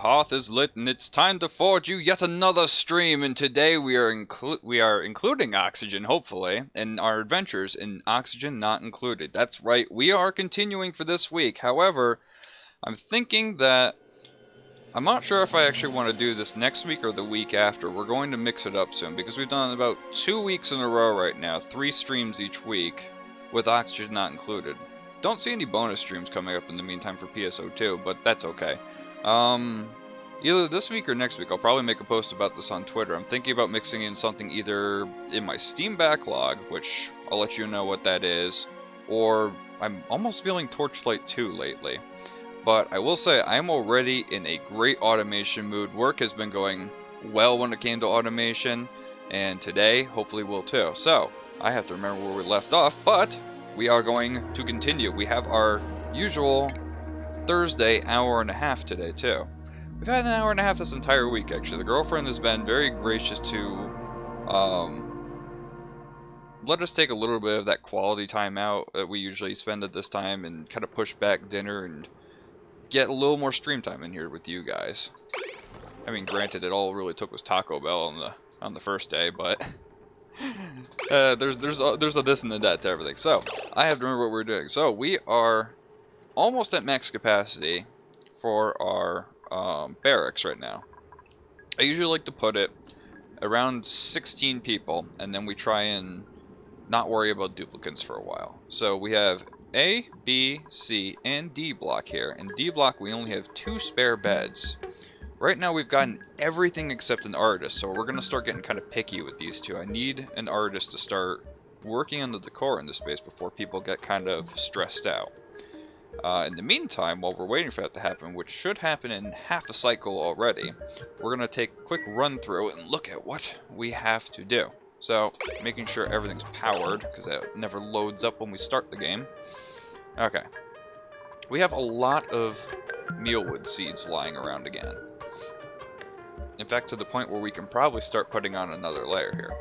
hearth is lit and it's time to forge you yet another stream, and today we are including oxygen, hopefully, in our adventures in Oxygen Not Included. That's right, we are continuing for this week. However, I'm thinking that I'm not sure if I actually want to do this next week or the week after. We're going to mix it up soon because we've done about 2 weeks in a row right now, 3 streams each week with Oxygen Not Included. Don't see any bonus streams coming up in the meantime for PSO2, but that's okay. Either this week or next week, I'll probably make a post about this on Twitter. I'm thinking about mixing in something either in my Steam backlog, which I'll let you know what that is, or I'm almost feeling Torchlight 2 lately. But I will say, I'm already in a great automation mood. Work has been going well when it came to automation, and today, hopefully will too. So, I have to remember where we left off, but we are going to continue. We have our usual Thursday hour and a half today, too. We've had an hour and a half this entire week, actually. The girlfriend has been very gracious to let us take a little bit of that quality time out that we usually spend at this time and kind of push back dinner and get a little more stream time in here with you guys. I mean, granted, it all really took was Taco Bell on the first day, but there's a this and a that to everything. So I have to remember what we're doing. So we are almost at max capacity for our barracks right now. I usually like to put it around 16 people, and then we try and not worry about duplicates for a while. So we have A, B, C, and D block here. In D block we only have 2 spare beds. Right now we've gotten everything except an artist, so we're going to start getting kind of picky with these two. I need an artist to start working on the decor in this space before people get kind of stressed out. In the meantime, while we're waiting for that to happen, which should happen in half a cycle already, we're going to take a quick run through and look at what we have to do. So, making sure everything's powered, because it never loads up when we start the game. Okay. We have a lot of mealwood seeds lying around again. In fact, to the point where we can probably start putting on another layer here.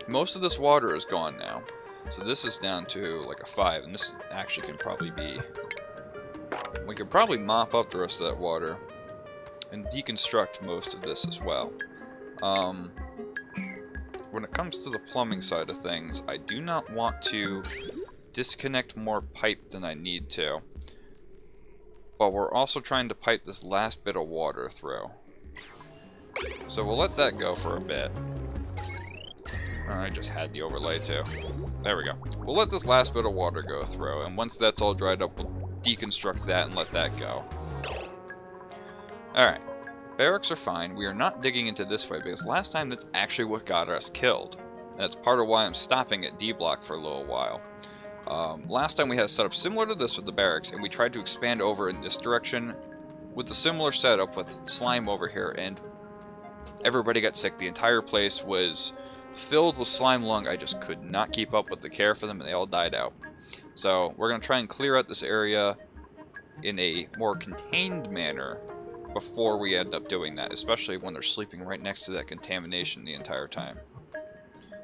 Most of this water is gone now, so this is down to like a 5, and this actually can probably be... We could probably mop up the rest of that water and deconstruct most of this as well. When it comes to the plumbing side of things, I do not want to disconnect more pipe than I need to, but we're also trying to pipe this last bit of water through. So we'll let that go for a bit. I just had the overlay too. There we go. We'll let this last bit of water go through, and once that's all dried up, we'll deconstruct that and let that go. Alright. Barracks are fine. We are not digging into this way, because last time that's actually what got us killed. And that's part of why I'm stopping at D block for a little while. Last time we had a setup similar to this with the barracks, and we tried to expand over in this direction with a similar setup with slime over here, and everybody got sick. The entire place was filled with slime lung. I just could not keep up with the care for them, and they all died out. So we're going to try and clear out this area in a more contained manner before we end up doing that, especially when they're sleeping right next to that contamination the entire time.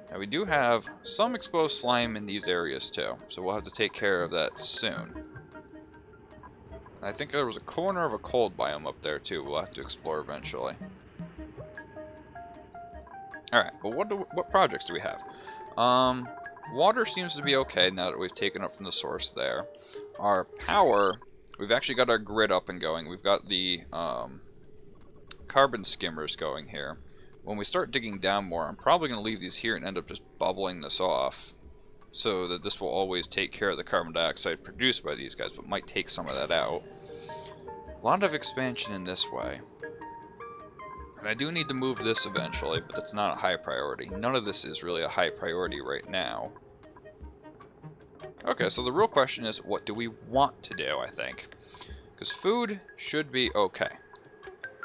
Now we do have some exposed slime in these areas too, so we'll have to take care of that soon. I think there was a corner of a cold biome up there too. We'll have to explore eventually. Alright, but what projects do we have? Water seems to be okay now that we've taken up from the source there. Our power, we've actually got our grid up and going. We've got the carbon skimmers going here. When we start digging down more, I'm probably going to leave these here and end up just bubbling this off, so that this will always take care of the carbon dioxide produced by these guys, but might take some of that out. A lot of expansion in this way. And I do need to move this eventually, but that's not a high priority. None of this is really a high priority right now. Okay, so the real question is, what do we want to do, I think? Because food should be okay.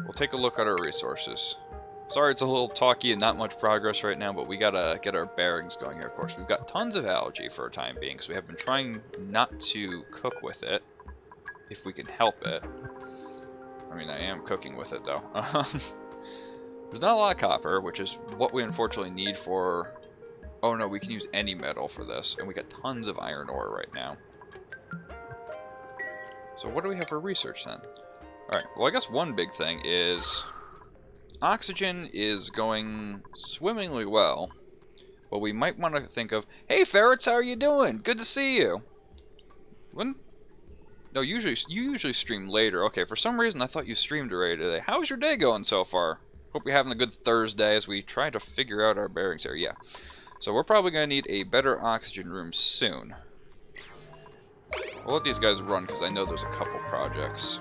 We'll take a look at our resources. Sorry it's a little talky and not much progress right now, but we gotta get our bearings going here, of course. We've got tons of algae for a time being, so we have been trying not to cook with it, if we can help it. I mean, I am cooking with it, though. There's not a lot of copper, which is what we unfortunately need for... Oh no, we can use any metal for this, and we got tons of iron ore right now. So what do we have for research then? Alright, well I guess one big thing is oxygen is going swimmingly well, but we might want to think of, hey ferrets, how are you doing? Good to see you. No, you usually stream later. Okay, for some reason I thought you streamed already today. How's your day going so far? Hope you're having a good Thursday as we try to figure out our bearings here. Yeah. So we're probably going to need a better oxygen room soon. We'll let these guys run because I know there's a couple projects.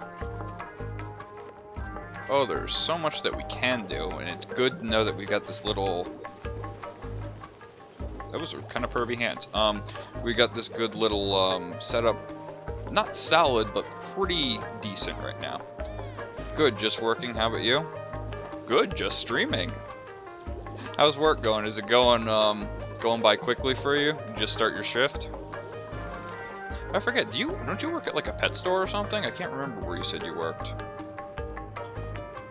Oh, there's so much that we can do, and it's good to know that we got this little... That was kind of pervy hands. We got this good little setup. Not solid, but pretty decent right now. Good, just working. How about you? Good, just streaming. How's work going? Is it going by quickly for you? You just start your shift? I forget, don't you work at like a pet store or something? I can't remember where you said you worked.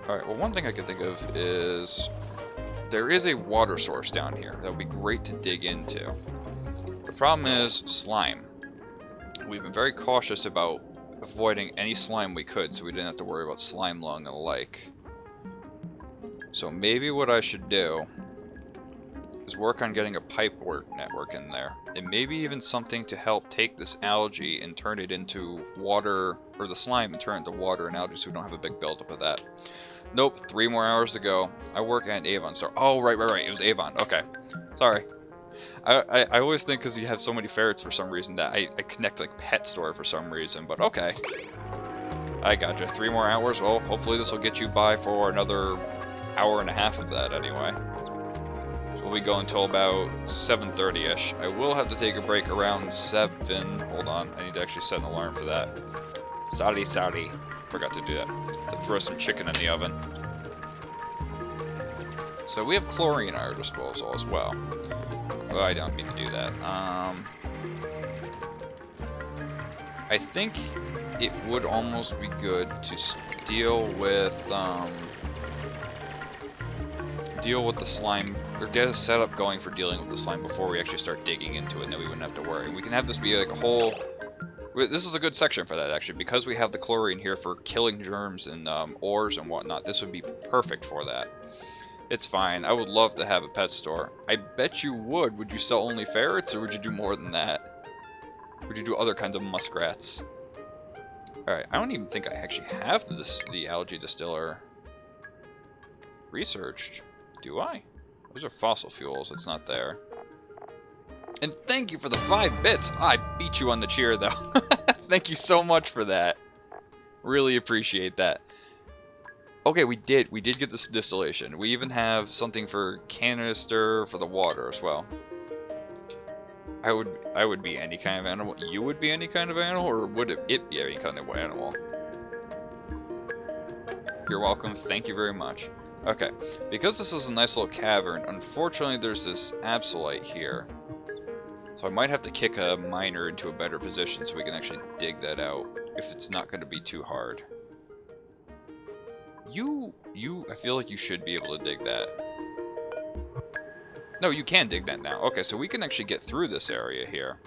Alright, well one thing I could think of is there is a water source down here that would be great to dig into. The problem is slime. We've been very cautious about avoiding any slime we could so we didn't have to worry about slime lung and the like. So maybe what I should do is work on getting a pipe network in there. And maybe even something to help take this algae and turn it into water, or the slime and turn it into water and algae so we don't have a big buildup of that. Nope, 3 more hours to go. I work at an Avon store. Oh, right. It was Avon. Okay. Sorry. I always think because you have so many ferrets for some reason that I connect like pet store for some reason, but okay. I gotcha. 3 more hours. Well, hopefully this will get you by for another hour and a half of that anyway. So we'll be going until about 7:30ish. I will have to take a break around 7. Hold on, I need to actually set an alarm for that. Sorry. Forgot to do that. To throw some chicken in the oven. So we have chlorine at our disposal as well. Oh, I don't mean to do that. I think it would almost be good to deal with the slime, or get a setup going for dealing with the slime before we actually start digging into it, and then we wouldn't have to worry. We can have this be like a whole... This is a good section for that, actually, because we have the chlorine here for killing germs and ores and whatnot. This would be perfect for that. It's fine. I would love to have a pet store. I bet you would. Would you sell only ferrets, or would you do more than that? Would you do other kinds of muskrats? Alright, I don't even think I actually have the algae distiller researched. Do I? Those are fossil fuels. It's not there. And thank you for the 5 bits. I beat you on the cheer, though. Thank you so much for that. Really appreciate that. Okay, we did get this distillation. We even have something for canister for the water as well. I would be any kind of animal. You would be any kind of animal, or would it be any kind of animal? You're welcome. Thank you very much. Okay, because this is a nice little cavern, unfortunately there's this absolite here. So I might have to kick a miner into a better position so we can actually dig that out, if it's not going to be too hard. I feel like you should be able to dig that. No, you can dig that now. Okay, so we can actually get through this area here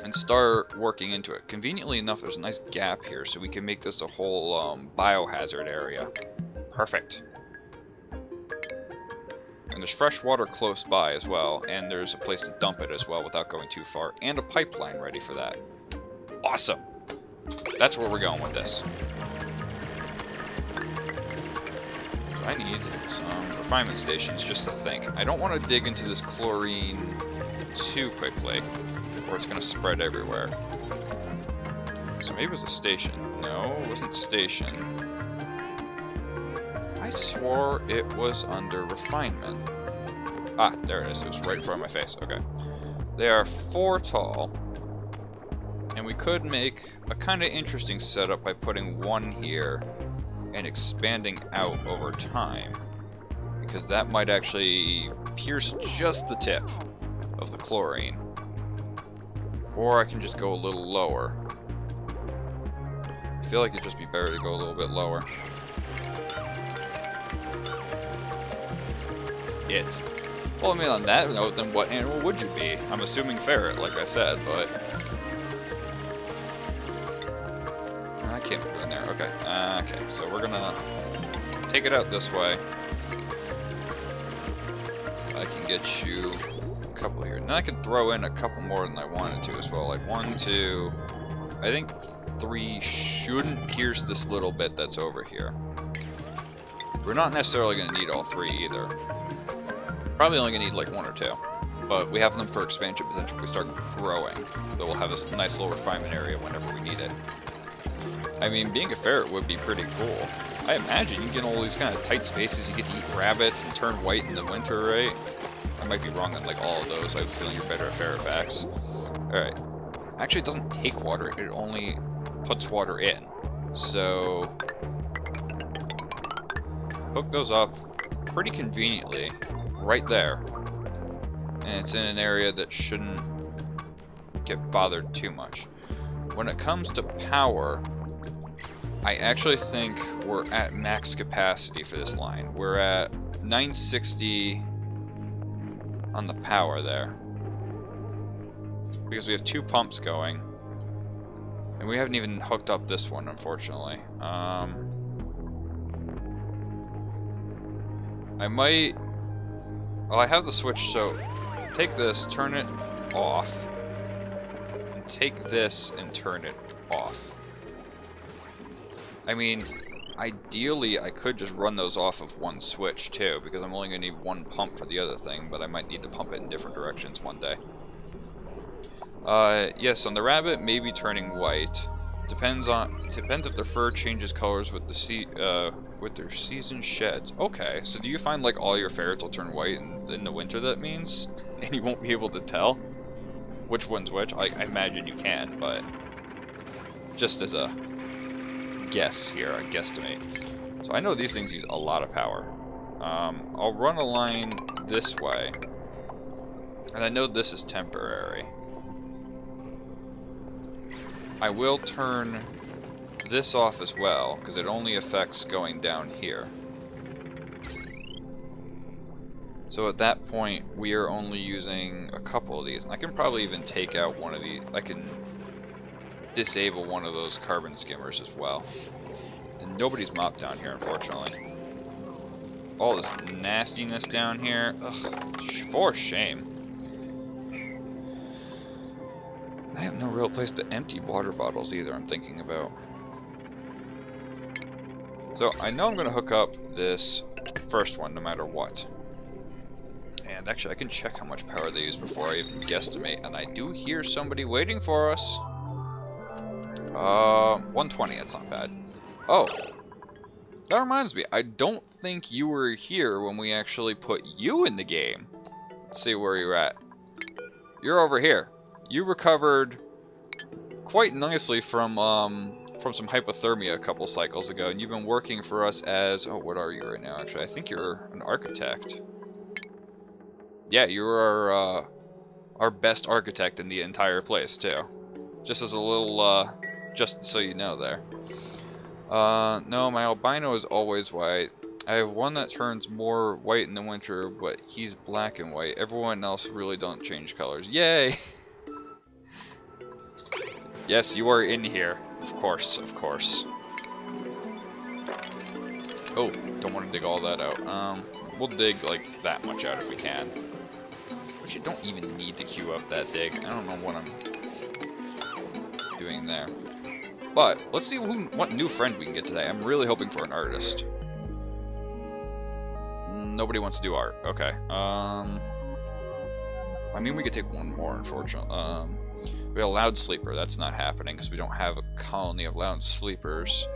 and start working into it. Conveniently enough, there's a nice gap here, so we can make this a whole biohazard area. Perfect. And there's fresh water close by as well, and there's a place to dump it as well without going too far, and a pipeline ready for that. Awesome! That's where we're going with this. I need some refinement stations just to think. I don't want to dig into this chlorine too quickly, or it's going to spread everywhere. So maybe it was a station. No, it wasn't station. I swore it was under refinement. Ah, there it is. It was right in front of my face. Okay. They are 4 tall. And we could make a kind of interesting setup by putting 1 here and expanding out over time. Because that might actually pierce just the tip of the chlorine. Or I can just go a little lower. I feel like it'd just be better to go a little bit lower. Well, I mean, on that note, then what animal would you be? I'm assuming ferret, like I said, but... I can't go in there. Okay. Okay, so we're gonna take it out this way. I can get you a couple here. Now I can throw in a couple more than I wanted to as well. Like 1, 2, I think 3 shouldn't pierce this little bit that's over here. We're not necessarily going to need all 3 either. Probably only going to need like 1 or 2. But we have them for expansion potential if we start growing. So we'll have this nice little refinement area whenever we need it. I mean, being a ferret would be pretty cool. I imagine you get all these kind of tight spaces, you get to eat rabbits and turn white in the winter, right? I might be wrong on like all of those. I have a feeling you're better at ferret facts. Alright. Actually, it doesn't take water, it only puts water in. So hook those up pretty conveniently right there. And it's in an area that shouldn't get bothered too much. When it comes to power, I actually think we're at max capacity for this line. We're at 960 on the power there. Because we have 2 pumps going. And we haven't even hooked up this one, unfortunately. I might... Well, I have the switch, so take this, turn it off. And take this and turn it off. I mean, ideally I could just run those off of one switch too, because I'm only going to need 1 pump for the other thing, but I might need to pump it in different directions one day. Yes, on the rabbit, maybe turning white. Depends if their fur changes colors with their season sheds. Okay, so do you find like all your ferrets will turn white in the winter, that means? And you won't be able to tell which one's which? I imagine you can, but just as a guess here, I guesstimate. So I know these things use a lot of power. I'll run a line this way, and I know this is temporary. I will turn this off as well, because it only affects going down here. So at that point, we are only using a couple of these. And I can probably even take out one of these. I can disable one of those carbon skimmers as well. And nobody's mopped down here, unfortunately. All this nastiness down here. Ugh, for shame. I have no real place to empty water bottles either, I'm thinking about. So I know I'm going to hook up this first one no matter what. And actually I can check how much power they use before I even guesstimate. And I do hear somebody waiting for us. 120, that's not bad. Oh, that reminds me, I don't think you were here when we actually put you in the game. Let's see where you're at. You're over here. You recovered quite nicely from some hypothermia a couple cycles ago, and you've been working for us as... Oh, what are you right now, actually? I think you're an architect. Yeah, you're our best architect in the entire place, too. Just as a little, just so you know there. No, my albino is always white. I have one that turns more white in the winter, but he's black and white. Everyone else really don't change colors. Yay! Yes, you are in here. Of course, of course. Oh, don't want to dig all that out. We'll dig, like, that much out if we can. But you don't even need to queue up that dig. I don't know what I'm doing there. But, let's see what new friend we can get today. I'm really hoping for an artist. Nobody wants to do art. Okay. I mean, we could take one more, unfortunately. We have a loud sleeper. That's not happening because we don't have a colony of loud sleepers.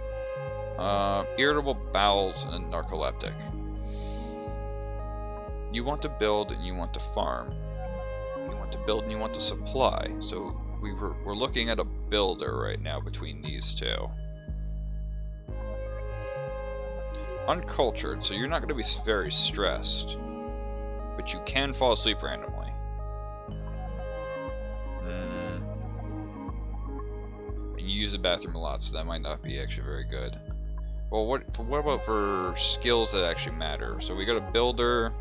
Irritable bowels and a narcoleptic. You want to build and you want to farm. You want to build and you want to supply. So we're looking at a builder right now between these two. Uncultured, so you're not going to be very stressed. But you can fall asleep randomly. And you use the bathroom a lot, so that might not be actually very good. Well, what about for skills that actually matter? So we got a builder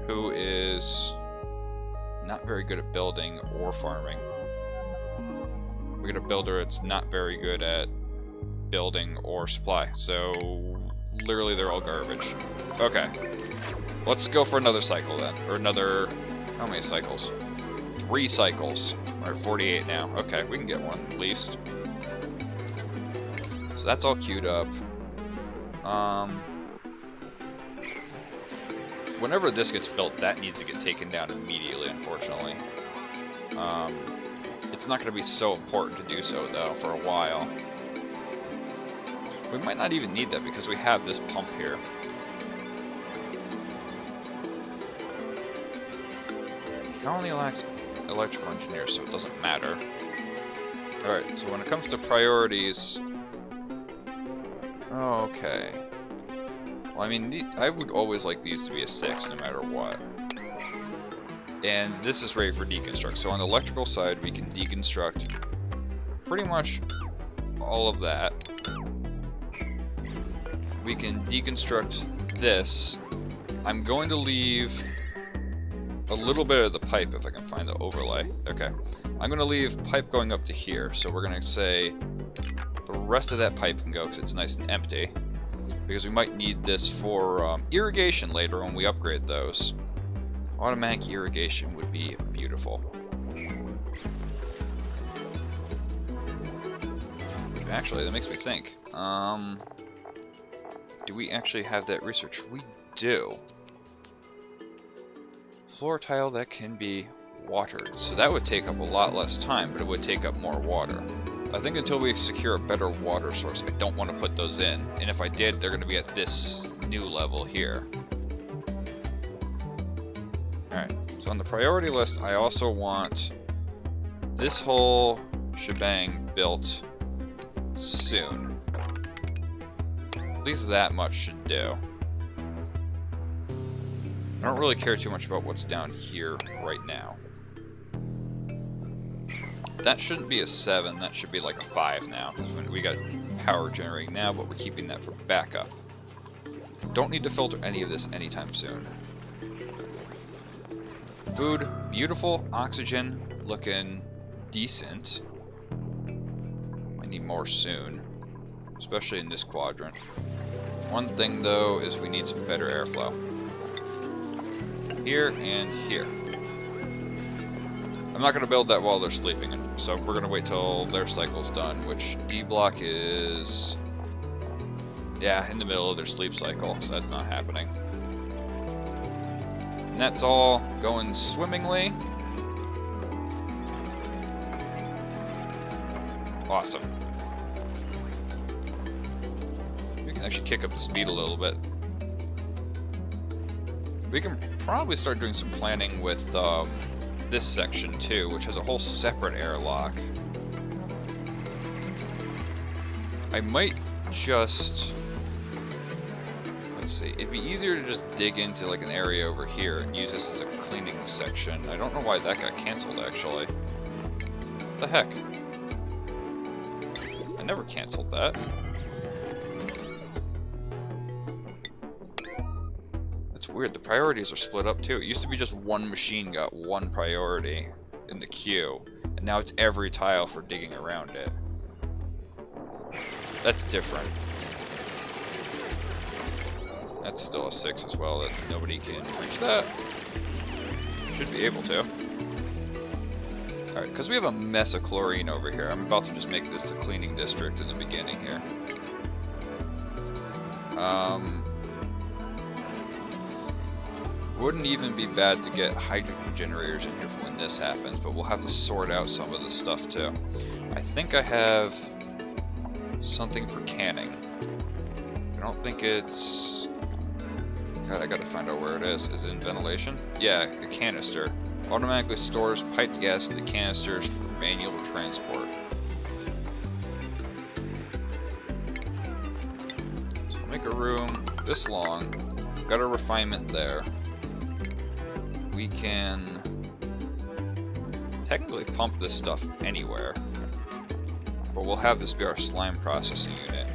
who is not very good at building or farming. We got a builder that's not very good at building or supply. So literally they're all garbage. Okay. Let's go for another cycle then. Or another... How many cycles? 3 cycles. We're at 48 now. Okay, we can get one at least. So that's all queued up. Whenever this gets built, that needs to get taken down immediately, unfortunately. It's not going to be so important to do so, though, for a while. We might not even need that because we have this pump here. It only lacks electrical engineers, so it doesn't matter. Alright, so when it comes to priorities... Okay. Well, I mean, I would always like these to be a 6, no matter what. And this is ready for deconstruct. So on the electrical side, we can deconstruct pretty much all of that. We can deconstruct this. I'm going to leave a little bit of the pipe if I can find the overlay. Okay. I'm going to leave pipe going up to here. So we're going to say the rest of that pipe can go because it's nice and empty. Because we might need this for irrigation later when we upgrade those. Automatic irrigation would be beautiful. Actually, that makes me think. Do we actually have that research? We do. Floor tile that can be watered. So that would take up a lot less time, but it would take up more water. I think until we secure a better water source, I don't want to put those in. And if I did, they're going to be at this new level here. Alright, so on the priority list, I also want this whole shebang built soon. At least that much should do. I don't really care too much about what's down here right now. That shouldn't be a 7, that should be like a 5 now. We got power generating now, but we're keeping that for backup. Don't need to filter any of this anytime soon. Food, beautiful. Oxygen, looking decent. I need more soon, especially in this quadrant. One thing though is we need some better airflow. Here and here. I'm not going to build that while they're sleeping, so we're going to wait till their cycle's done, which D block is, yeah, in the middle of their sleep cycle, so that's not happening. And that's all going swimmingly. Awesome. We can actually kick up the speed a little bit. We can probably start doing some planning with this section too, which has a whole separate airlock. I might just... Let's see, it'd be easier to just dig into like an area over here and use this as a cleaning section. I don't know why that got cancelled actually. What the heck? I never cancelled that. That's weird, the priorities are split up too. It used to be just one machine got one priority in the queue, and now it's every tile for digging around it. That's different. That's still a 6 as well, that nobody can reach that. Should be able to. Alright, because we have a mess of chlorine over here, I'm about to just make this the cleaning district in the beginning here. Wouldn't even be bad to get hydrogen generators in here for when this happens, but we'll have to sort out some of this stuff too. I think I have something for canning. I don't think it's... God, I gotta find out where it is. Is it in ventilation? Yeah, a canister. Automatically stores piped gas into canisters for manual transport. So I'll make a room this long. Got a refinement there. We can technically pump this stuff anywhere, but we'll have this be our slime processing unit.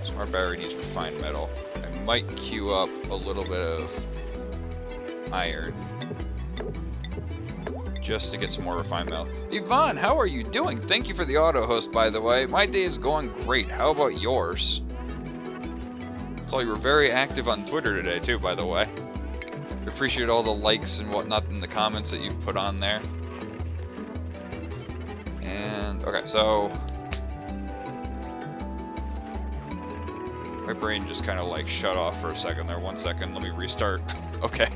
So our battery needs refined metal. I might queue up a little bit of iron, just to get some more refined mail. Yvonne, how are you doing? Thank you for the auto host, by the way. My day is going great. How about yours? Saw you were very active on Twitter today, too, by the way. Appreciate all the likes and whatnot in the comments that you put on there. And, okay, so... my brain just kind of like shut off for a second there. 1 second, let me restart. Okay.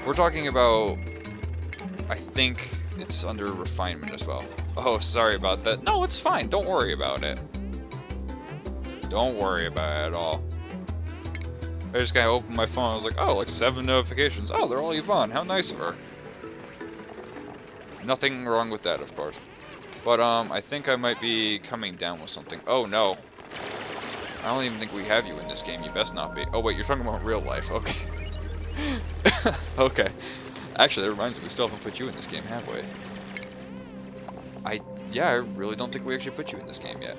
We're talking about, I think it's under refinement as well. Oh, sorry about that. No, it's fine. Don't worry about it. Don't worry about it at all. I just kind of opened my phone. I was like, oh, like 7 notifications. Oh, they're all Yvonne. How nice of her. Nothing wrong with that, of course. But, I think I might be coming down with something. Oh, no. I don't even think we have you in this game. You best not be. Oh, wait, you're talking about real life. Okay. Okay. Actually, that reminds me, we still haven't put you in this game, have we? Yeah, I really don't think we actually put you in this game yet.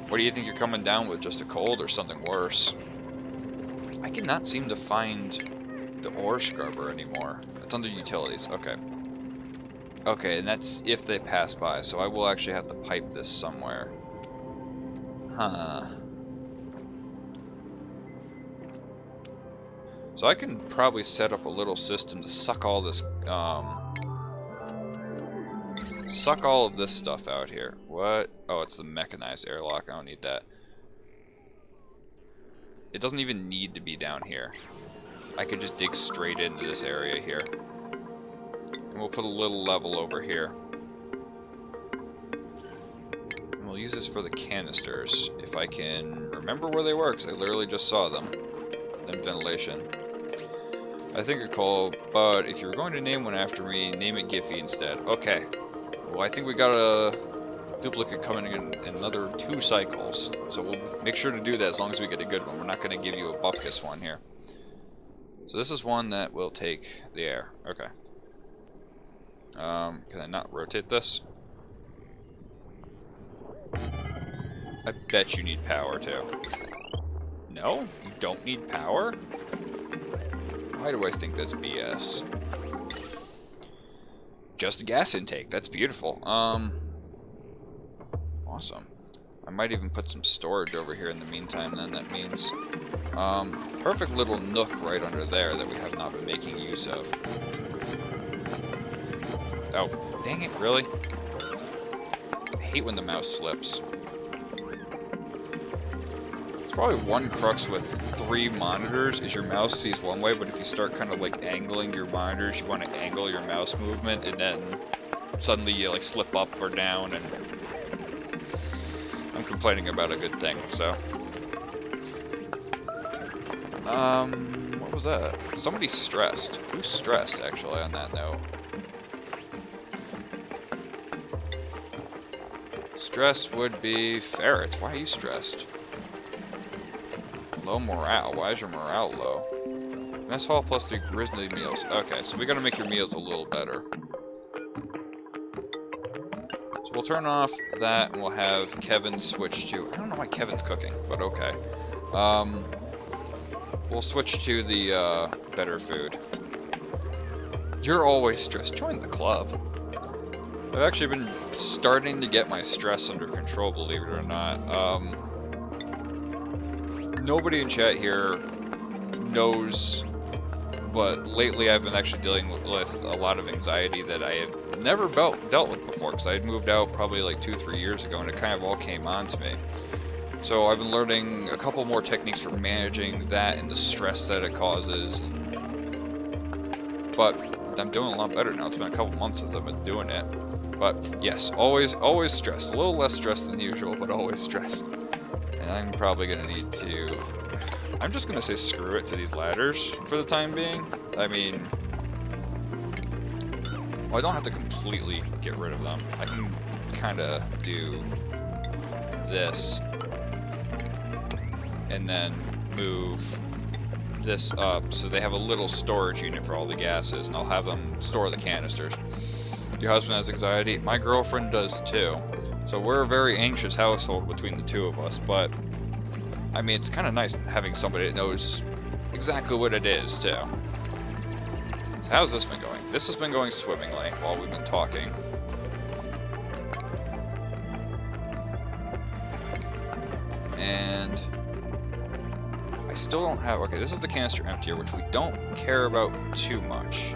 What do you think you're coming down with? Just a cold or something worse? I cannot seem to find the ore scrubber anymore. It's under utilities. Okay. Okay, and that's if they pass by, so I will actually have to pipe this somewhere. Huh. So I can probably set up a little system to suck all this, suck all of this stuff out here. What? Oh, it's the mechanized airlock. I don't need that. It doesn't even need to be down here. I could just dig straight into this area here. And we'll put a little level over here. And we'll use this for the canisters, if I can remember where they were, because I literally just saw them. Then ventilation. I think it's called, but if you're going to name one after me, name it Giffy instead. Okay. Well, I think we got a duplicate coming in another 2 cycles. So we'll make sure to do that as long as we get a good one. We're not going to give you a bupkis one here. So this is one that will take the air. Okay. Can I not rotate this? I bet you need power too. No? You don't need power? Why do I think that's BS? Just a gas intake. That's beautiful. Awesome. I might even put some storage over here in the meantime then, that means. Perfect little nook right under there that we have not been making use of. Oh, dang it, really? I hate when the mouse slips. It's probably one crux with 3 monitors is your mouse sees one way, but if you start kind of like angling your monitors, you want to angle your mouse movement, and then suddenly you like slip up or down, and I'm complaining about a good thing, so. What was that? Somebody's stressed. Who's stressed, actually, on that note? Stress would be ferrets. Why are you stressed? Low morale. Why is your morale low? Mess hall plus the grizzly meals. Okay, so we gotta make your meals a little better. So we'll turn off that and we'll have Kevin switch to... I don't know why Kevin's cooking, but okay. We'll switch to the better food. You're always stressed. Join the club. I've actually been starting to get my stress under control, believe it or not. Nobody in chat here knows, but lately I've been actually dealing with a lot of anxiety that I have never dealt with before, because I had moved out probably like 2-3 years ago, and it kind of all came on to me. So I've been learning a couple more techniques for managing that and the stress that it causes. But I'm doing a lot better now. It's been a couple months since I've been doing it. But yes, always stressed. A little less stressed than usual, but always stressed. And I'm probably going to need to... I'm just going to say screw it to these ladders for the time being. I mean... well, I don't have to completely get rid of them. I can kind of do this. And then move this up so they have a little storage unit for all the gases, and I'll have them store the canisters. Your husband has anxiety? My girlfriend does too. So we're a very anxious household between the two of us, but I mean, it's kind of nice having somebody that knows exactly what it is too. So how's this been going? This has been going swimmingly while we've been talking. And I still don't have... Okay, this is the canister emptier, which we don't care about too much.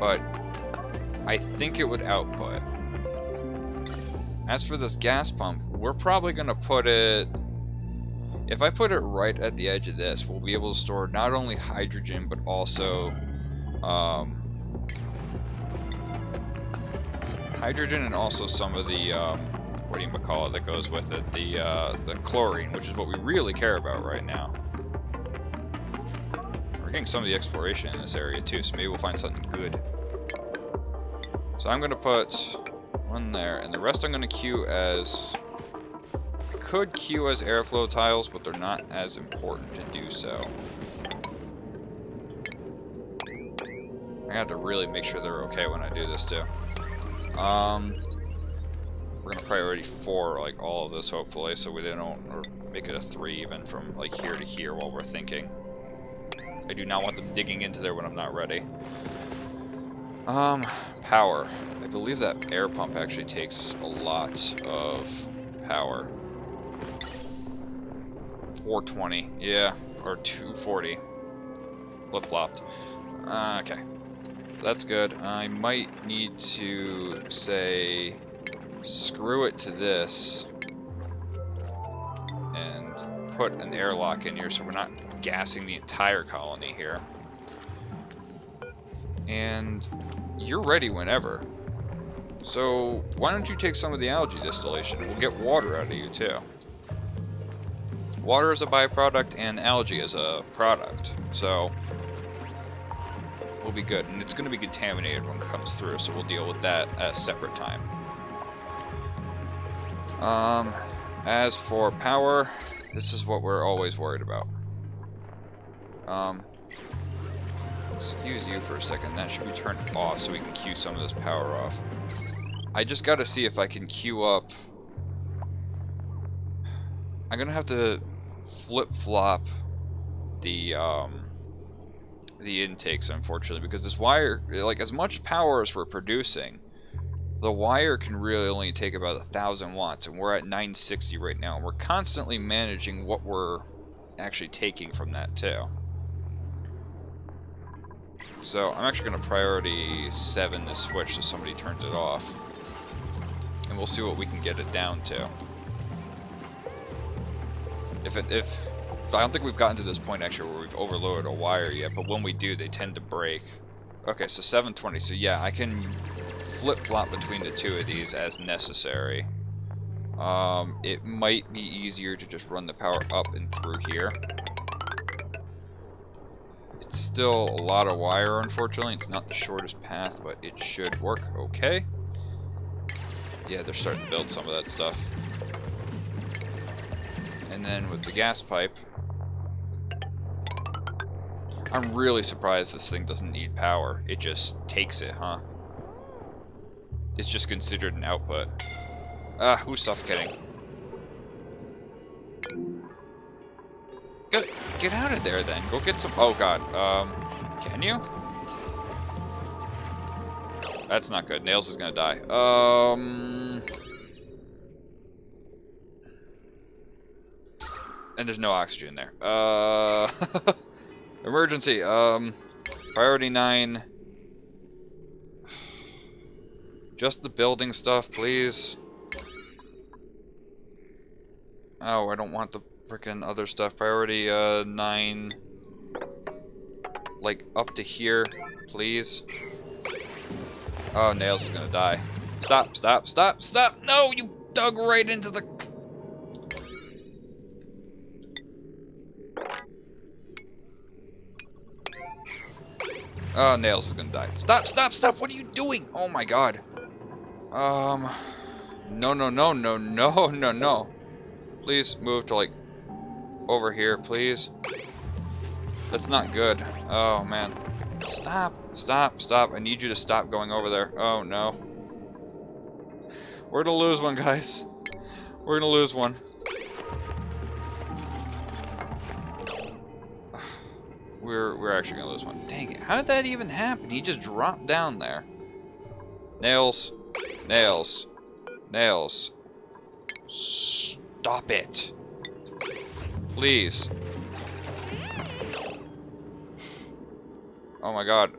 But I think it would output. As for this gas pump, we're probably going to put it... If I put it right at the edge of this, we'll be able to store not only hydrogen, but also hydrogen and also some of the, what do you call it that goes with it? The chlorine, which is what we really care about right now. We're getting some of the exploration in this area too, so maybe we'll find something good. So I'm going to put one there, and the rest I'm going to queue as... I could queue as airflow tiles, but they're not as important to do so. I have to really make sure they're okay when I do this too. We're gonna priority 4 like all of this hopefully, so we don't or make it a 3 even from like here to here while we're thinking. I do not want them digging into there when I'm not ready. Power. I believe that air pump actually takes a lot of power. 420, yeah, or 240. Flip-flopped. Okay. That's good. I might need to say screw it to this and put an airlock in here so we're not gassing the entire colony here. And you're ready whenever. So why don't you take some of the algae distillation? We'll get water out of you too. Water is a byproduct and algae is a product. So we'll be good, and it's going to be contaminated when it comes through, so we'll deal with that at a separate time. As for power, this is what we're always worried about. Excuse you for a second, that should be turned off so we can queue some of this power off. I just got to see if I can queue up... I'm going to have to flip-flop the intakes, unfortunately, because this wire, like, as much power as we're producing, the wire can really only take about 1,000 watts, and we're at 960 right now, and we're constantly managing what we're actually taking from that, too. So, I'm actually going to priority 7 to switch so somebody turns it off, and we'll see what we can get it down to. I don't think we've gotten to this point actually where we've overloaded a wire yet, but when we do, they tend to break. Okay, so 720. So yeah, I can flip-flop between the two of these as necessary. It might be easier to just run the power up and through here. It's still a lot of wire, unfortunately. It's not the shortest path, but it should work okay. Yeah, they're starting to build some of that stuff. And then with the gas pipe, I'm really surprised this thing doesn't need power. It just takes it, huh? It's just considered an output. Ah, who's suffocating? Get out of there then. Go get some... Oh god. Can you? That's not good. Nails is gonna die. And there's no oxygen there. Emergency. Priority 9. Just the building stuff, please. Oh, I don't want the frickin' other stuff. Priority 9. Like, up to here, please. Oh, Nails is gonna die. Stop, stop, stop, stop! No, you dug right into the... Oh, Nails is gonna die. Stop, stop, stop! What are you doing? Oh my god. No, no, no, no, no, no, no. Please move to, like, over here, please. That's not good. Oh, man. Stop, stop, stop. I need you to stop going over there. Oh, no. We're gonna lose one, guys. We're gonna lose one. We're actually gonna lose one. Dang it! How did that even happen? He just dropped down there. Nails, nails, nails. Stop it, please. Oh my God.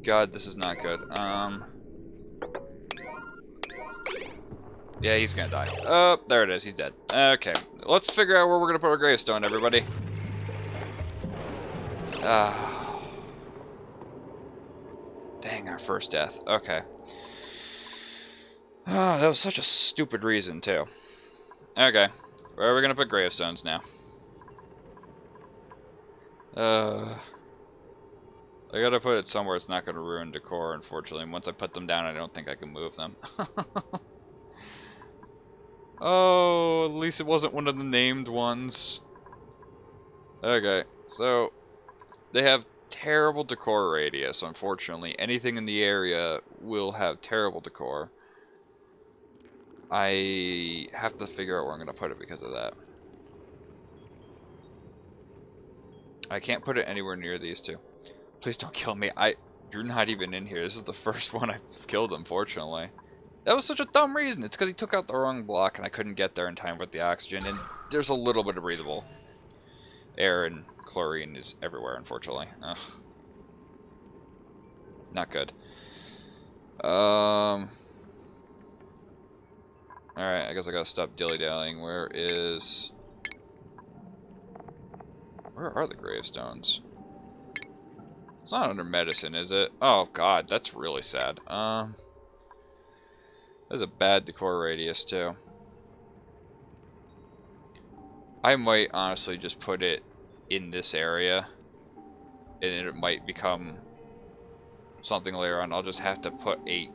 God, this is not good. Yeah, he's gonna die. Oh, there it is. He's dead. Okay, let's figure out where we're gonna put our gravestone, everybody. Dang, our first death. Okay. That was such a stupid reason, too. Okay, where are we gonna put gravestones now? I gotta put it somewhere it's not gonna ruin decor, unfortunately. And once I put them down, I don't think I can move them. Oh, at least it wasn't one of the named ones. Okay, so they have terrible decor radius, unfortunately. Anything in the area will have terrible decor. I have to figure out where I'm going to put it because of that. I can't put it anywhere near these two. Please don't kill me. You're not even in here. This is the first one I've killed, unfortunately. That was such a dumb reason. It's because he took out the wrong block and I couldn't get there in time with the oxygen. And there's a little bit of breathable air, and chlorine is everywhere, unfortunately. Ugh. Not good. Alright, I guess I gotta stop dilly-dallying. Where are the gravestones? It's not under medicine, is it? Oh god, that's really sad. There's a bad decor radius too. I might honestly just put it in this area, and it might become something later on. I'll just have to put a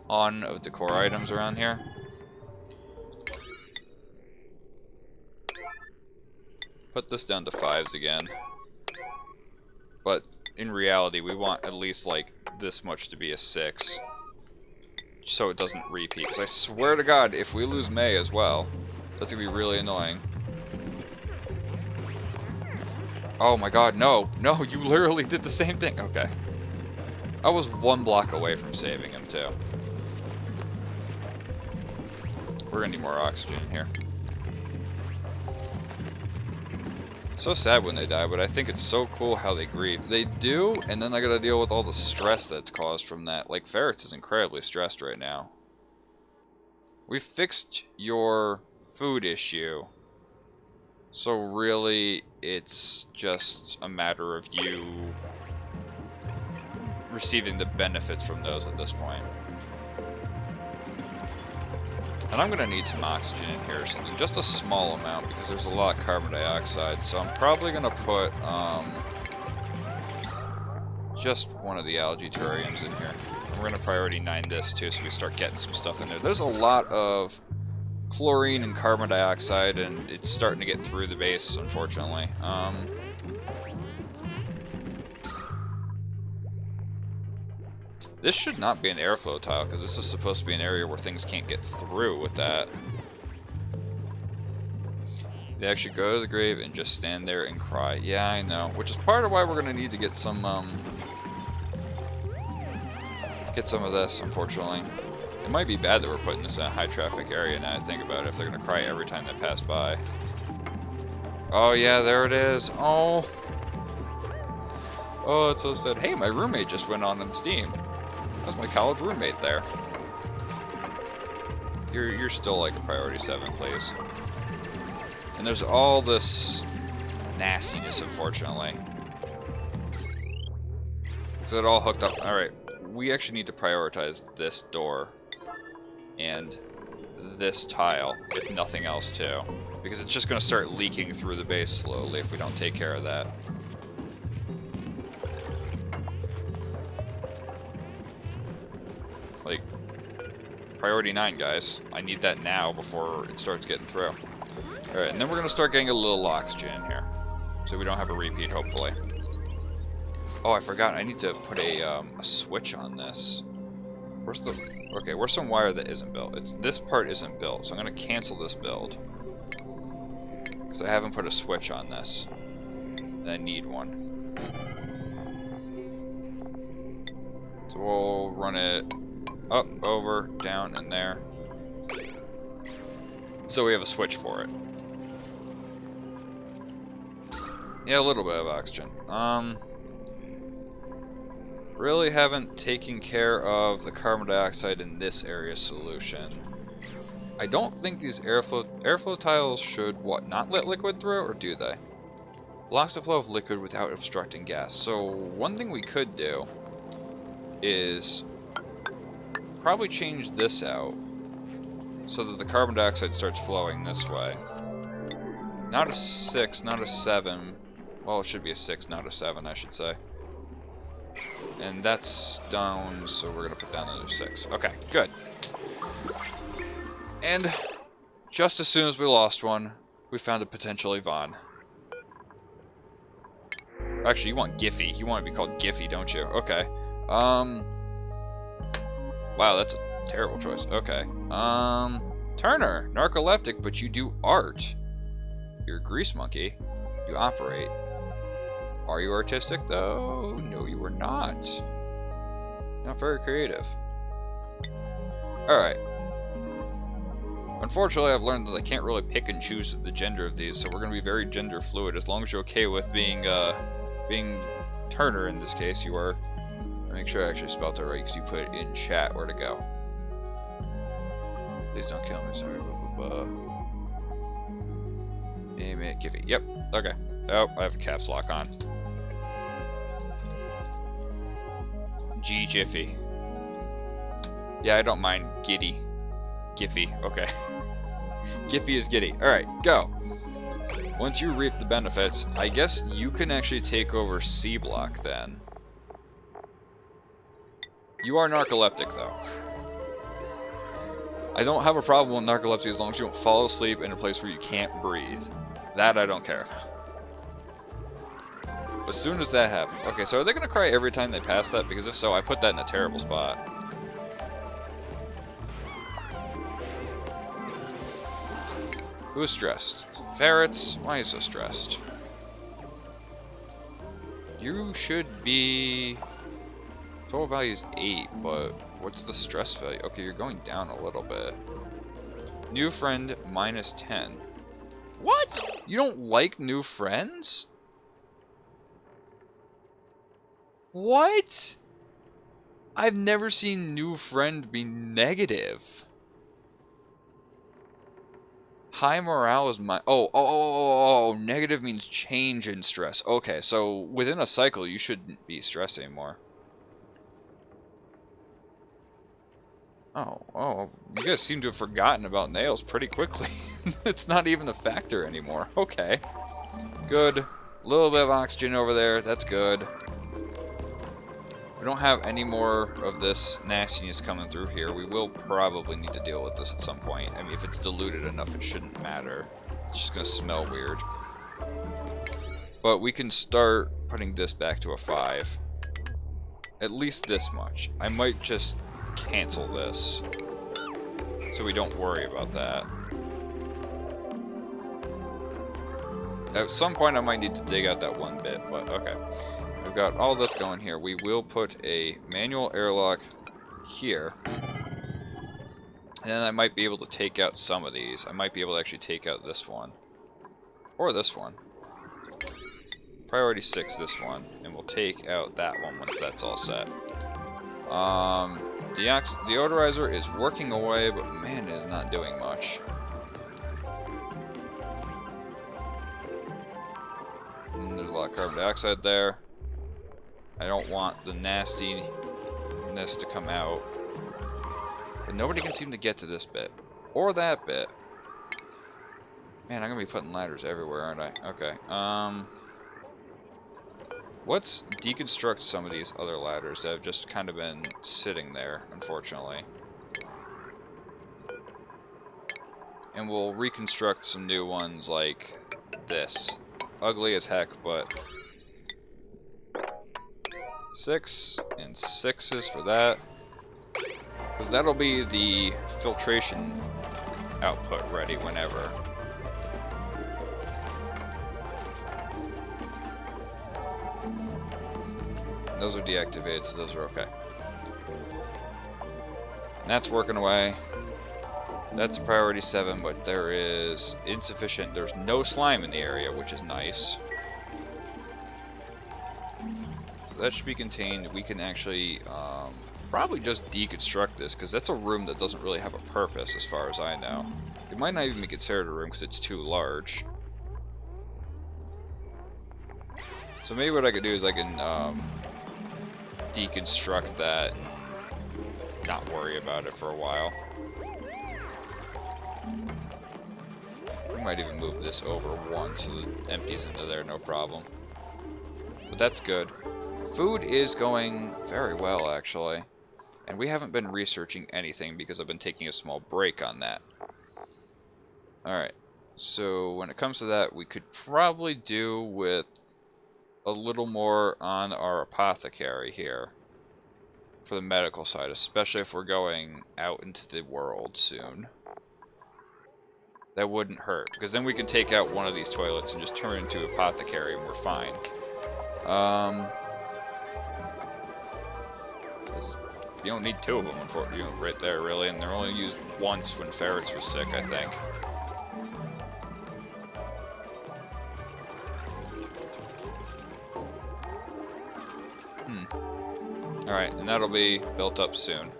ton of decor items around here. Put this down to 5s again. But in reality, we want at least like this much to be a 6. So it doesn't repeat. Because I swear to God, if we lose May as well, that's going to be really annoying. Oh my god, no. No, you literally did the same thing. Okay. I was 1 block away from saving him, too. We're going to need more oxygen in here. So sad when they die, but I think it's so cool how they grieve. They do, and then I gotta deal with all the stress that's caused from that. Like, Ferrets is incredibly stressed right now. We fixed your food issue. So really, it's just a matter of you receiving the benefits from those at this point. And I'm going to need some oxygen in here or something, just a small amount, because there's a lot of carbon dioxide. So I'm probably going to put just one of the algae terrariums in here. And we're going to priority 9 this too, so we start getting some stuff in there. There's a lot of chlorine and carbon dioxide, and it's starting to get through the base, unfortunately. This should not be an airflow tile, because this is supposed to be an area where things can't get through with that. They actually go to the grave and just stand there and cry. Yeah, I know. Which is part of why we're going to need to get some of this, unfortunately. It might be bad that we're putting this in a high traffic area now I think about it, if they're going to cry every time they pass by. Oh yeah, there it is. Oh. Oh, it's so sad. Hey, my roommate just went on Steam. That's my college roommate there. You're still like a priority 7, please. And there's all this nastiness, unfortunately. So it all hooked up. Alright, we actually need to prioritize this door and this tile, if nothing else too. Because it's just going to start leaking through the base slowly if we don't take care of that. Like, priority 9, guys. I need that now before it starts getting through. Alright, and then we're going to start getting a little oxygen in here. So we don't have a repeat, hopefully. Oh, I forgot. I need to put a switch on this. Where's the... Okay, where's some wire that isn't built? This part isn't built, so I'm going to cancel this build. Because I haven't put a switch on this. And I need one. So we'll run it up, over, down, and there. So we have a switch for it. Yeah, a little bit of oxygen. Really haven't taken care of the carbon dioxide in this area solution. I don't think these airflow tiles should, what, not let liquid through, or do they? Blocks the flow of liquid without obstructing gas. So one thing we could do is probably change this out so that the carbon dioxide starts flowing this way. Not a 6, not a 7. Well, it should be a 6, not a 7, I should say. And that's down, so we're going to put down another 6. Okay, good. And just as soon as we lost one, we found a potential Yvonne. Actually, you want Giffy. You want to be called Giffy, don't you? Okay. Wow, that's a terrible choice. Okay. Turner, narcoleptic, but you do art. You're a grease monkey. You operate. Are you artistic, though? No, you are not. Not very creative. Alright. Unfortunately, I've learned that I can't really pick and choose the gender of these, so we're going to be very gender fluid. As long as you're okay with being Turner in this case, you are. Make sure I actually spelled it right, because you put it in chat where to go. Please don't kill me, sorry. Amen, give it. Yep, okay. Oh, I have a caps lock on. G Jiffy. Yeah, I don't mind Giddy. Giffy, okay. Giffy is giddy. Alright, go. Once you reap the benefits, I guess you can actually take over C block then. You are narcoleptic though. I don't have a problem with narcolepsy as long as you don't fall asleep in a place where you can't breathe. That I don't care. As soon as that happens. Okay, so are they gonna cry every time they pass that? Because if so, I put that in a terrible spot. Who is stressed? Ferrets? Why are you so stressed? You should be... Total value is 8, but what's the stress value? Okay, you're going down a little bit. New friend, minus 10. What? You don't like new friends? What? I've never seen new friend be negative. High morale is my... Oh, negative means change in stress. Okay, so within a cycle, you shouldn't be stressed anymore. Oh, you guys seem to have forgotten about nails pretty quickly. It's not even a factor anymore. Okay. Good. A little bit of oxygen over there. That's good. We don't have any more of this nastiness coming through here. We will probably need to deal with this at some point. I mean, if it's diluted enough, it shouldn't matter. It's just going to smell weird. But we can start putting this back to a 5. At least this much. I might just cancel this, so we don't worry about that. At some point I might need to dig out that one bit, but okay. We've got all this going here. We will put a manual airlock here. And then I might be able to take out some of these. I might be able to actually take out this one. Or this one. Priority 6 this one. And we'll take out that one once that's all set. The deodorizer is working away, but man, it is not doing much. And there's a lot of carbon dioxide there. I don't want the nastiness to come out. But nobody can seem to get to this bit. Or that bit. Man, I'm going to be putting ladders everywhere, aren't I? Okay. Let's deconstruct some of these other ladders that have just kind of been sitting there, unfortunately. And we'll reconstruct some new ones like this. Ugly as heck, but 6 and 6s for that. Because that'll be the filtration output ready whenever. Those are deactivated, so those are okay. And that's working away. That's priority 7, but there is insufficient. There's no slime in the area, which is nice. So that should be contained. We can actually probably just deconstruct this, because that's a room that doesn't really have a purpose as far as I know. It might not even be considered a room because it's too large. So maybe what I could do is I can deconstruct that and not worry about it for a while. We might even move this over once so that it empties into there, no problem. But that's good. Food is going very well, actually. And we haven't been researching anything because I've been taking a small break on that. Alright, so when it comes to that, we could probably do with a little more on our apothecary here for the medical side, especially if we're going out into the world soon. That wouldn't hurt, because then we can take out one of these toilets and just turn it into apothecary and we're fine. You don't need 2 of them, unfortunately, right there, really, and they're only used once when Ferrets was sick, I think. Alright, and that'll be built up soon.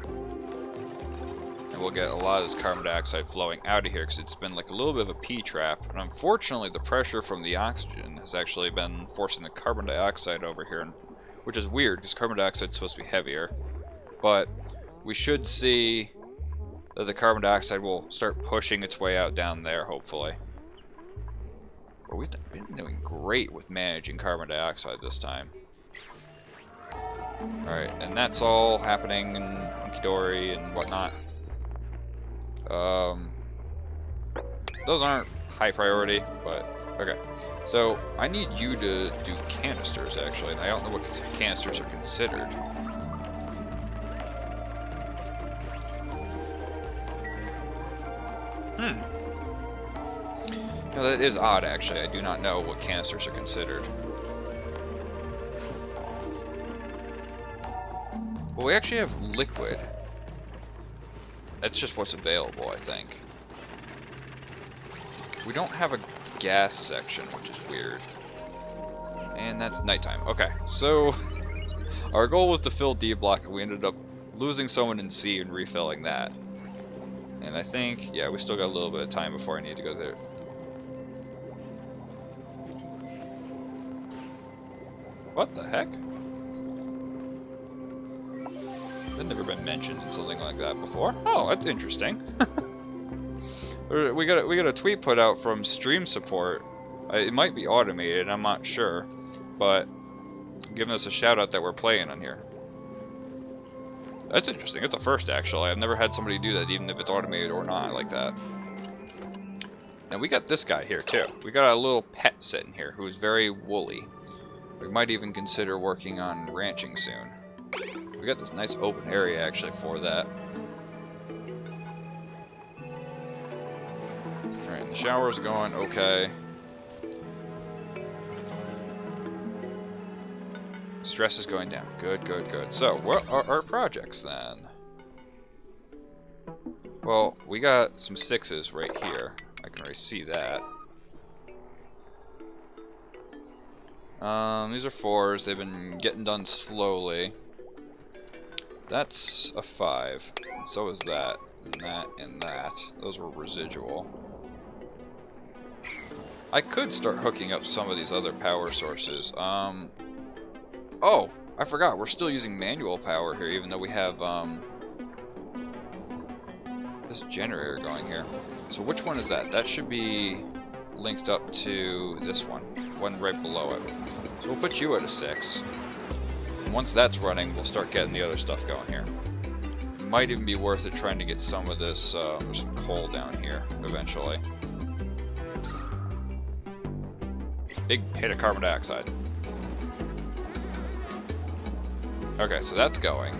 And we'll get a lot of this carbon dioxide flowing out of here, because it's been like a little bit of a P-trap. And unfortunately, the pressure from the oxygen has actually been forcing the carbon dioxide over here, which is weird, because carbon dioxide is supposed to be heavier. But we should see that the carbon dioxide will start pushing its way out down there, hopefully. But we've been doing great with managing carbon dioxide this time. Alright, and that's all happening in hunky-dory and whatnot. Those aren't high priority, but okay. So, I need you to do canisters, actually. I don't know what canisters are considered. You know, that is odd, actually. I do not know what canisters are considered. Well, we actually have liquid. That's just what's available, I think. We don't have a gas section, which is weird. And that's nighttime. Okay, so our goal was to fill D block, and we ended up losing someone in C and refilling that. And I think, yeah, we still got a little bit of time before I need to go there. What the heck? I've never been mentioned in something like that before. Oh, that's interesting. we got a tweet put out from stream support. It might be automated, I'm not sure, but giving us a shout out that we're playing on here. That's interesting. It's a first, actually. I've never had somebody do that, even if it's automated or not, like that. Now we got this guy here too. We got a little pet sitting here who is very woolly. We might even consider working on ranching soon. We got this nice open area actually for that. Alright, and the shower's going okay. Stress is going down. Good, good, good. So, what are our projects then? Well, we got some 6s right here. I can already see that. These are 4s. They've been getting done slowly. That's a 5. And so is that. And that and that. Those were residual. I could start hooking up some of these other power sources. Oh, I forgot. We're still using manual power here, even though we have this generator going here. So which one is that? That should be linked up to this one right below it. So we'll put you at a 6. And once that's running, we'll start getting the other stuff going here. It might even be worth it trying to get some of this, there's some coal down here eventually. Big hit of carbon dioxide. Okay, so that's going.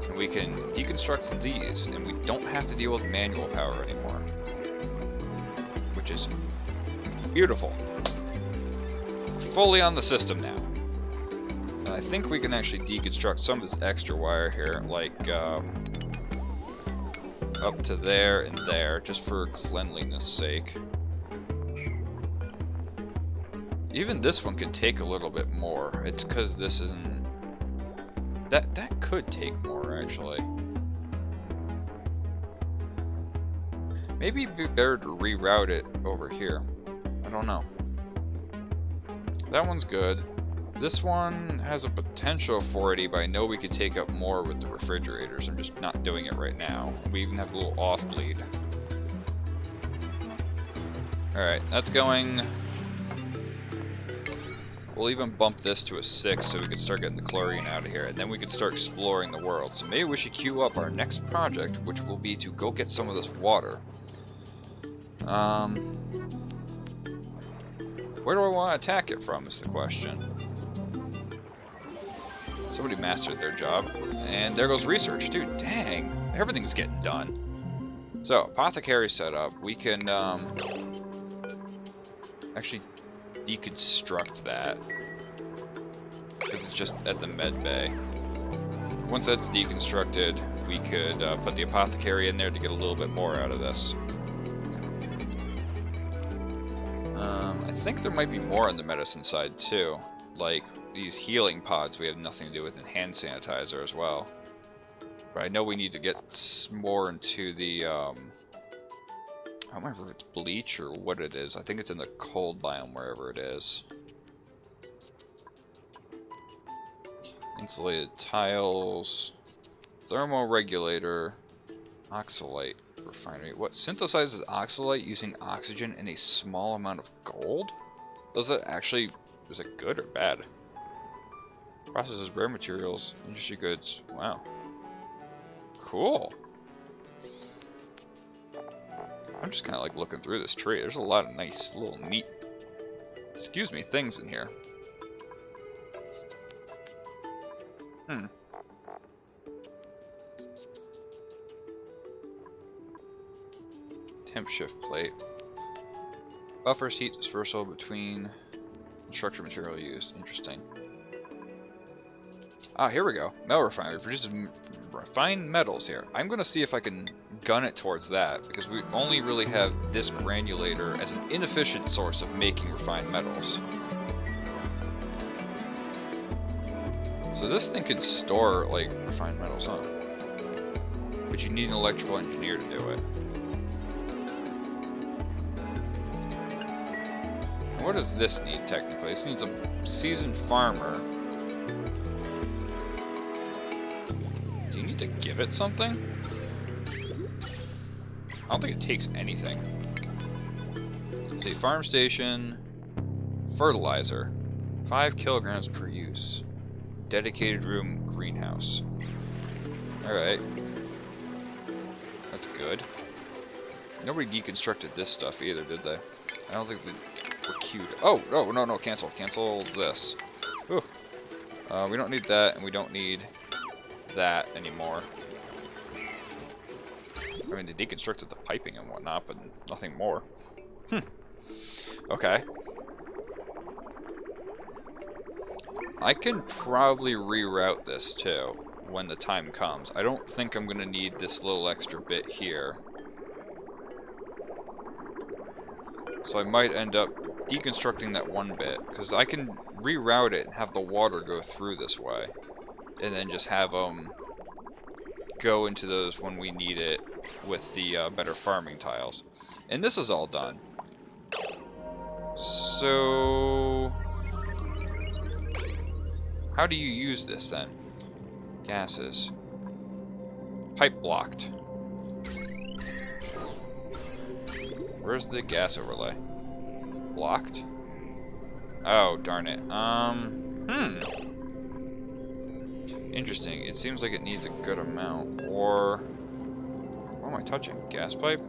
And we can deconstruct these, and we don't have to deal with manual power anymore. Which is beautiful. fully on the system now. And I think we can actually deconstruct some of this extra wire here, like up to there and there, just for cleanliness sake. Even this one could take a little bit more. It's because this isn't... That could take more, actually. Maybe it'd be better to reroute it over here. I don't know. That one's good. This one has a potential for it, but I know we could take up more with the refrigerators. I'm just not doing it right now. We even have a little off bleed. Alright, that's going... We'll even bump this to a 6 so we can start getting the chlorine out of here, and then we can start exploring the world. So maybe we should queue up our next project, which will be to go get some of this water. Where do I want to attack it from is the question. Somebody mastered their job. And there goes research, dude. Dang, everything's getting done. So, apothecary setup. We can actually deconstruct that, because it's just at the med bay. Once that's deconstructed, we could put the apothecary in there to get a little bit more out of this. I think there might be more on the medicine side too, like these healing pods we have nothing to do with, and hand sanitizer as well. But I know we need to get more into the I don't remember if it's bleach or what it is. I think it's in the cold biome, wherever it is. Insulated tiles, thermoregulator, oxalate refinery. What synthesizes oxalate using oxygen in a small amount of gold? Is it good or bad? Processes rare materials, industry goods. Wow. Cool. I'm just kind of like looking through this tree. There's a lot of nice little neat, excuse me, things in here. Temp shift plate. Buffers heat dispersal between structure material used. Interesting. Ah, here we go. Metal refinery produces refined metals here. I'm going to see if I can gun it towards that, because we only really have this granulator as an inefficient source of making refined metals. So this thing can store, like, refined metals, huh? But you need an electrical engineer to do it. And what does this need, technically? This needs a seasoned farmer. Do you need to give it something? I don't think it takes anything. Let's see, farm station, fertilizer, 5 kilograms per use. Dedicated room greenhouse. Alright. That's good. Nobody deconstructed this stuff either, did they? I don't think they were queued. Oh, no, cancel. Cancel this. Whew. We don't need that, and we don't need that anymore. I mean, they deconstructed the piping and whatnot, but nothing more. Okay. I can probably reroute this too when the time comes. I don't think I'm gonna need this little extra bit here. So I might end up deconstructing that one bit, because I can reroute it and have the water go through this way. And then just have them go into those when we need it with the better farming tiles. And this is all done. So... how do you use this then? Gases. Pipe blocked. Where's the gas overlay? Blocked? Oh, darn it. Interesting. It seems like it needs a good amount. Or... what am I touching? Gas pipe?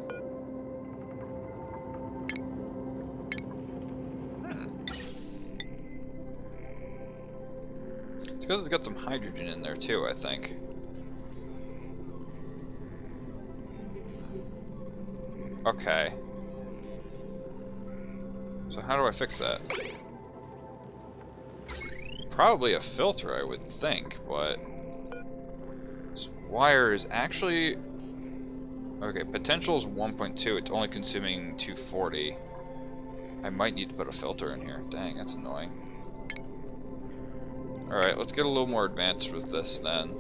It's because it's got some hydrogen in there too, I think. Okay. So how do I fix that? probably a filter, I would think, but this wire is actually... Okay, potential is 1.2, it's only consuming 240. I might need to put a filter in here. Dang, that's annoying. Alright, let's get a little more advanced with this then.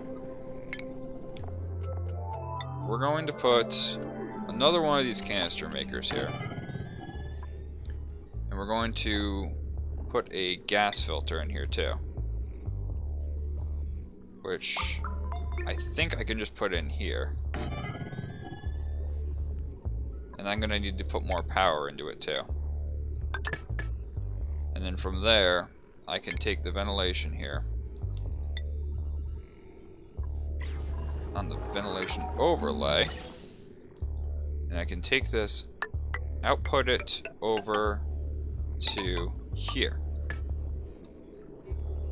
We're going to put another one of these canister makers here. And we're going to put a gas filter in here too. Which I think I can just put in here. And I'm going to need to put more power into it too. And then from there, I can take the ventilation here. On the ventilation overlay. And I can take this, output it over to here.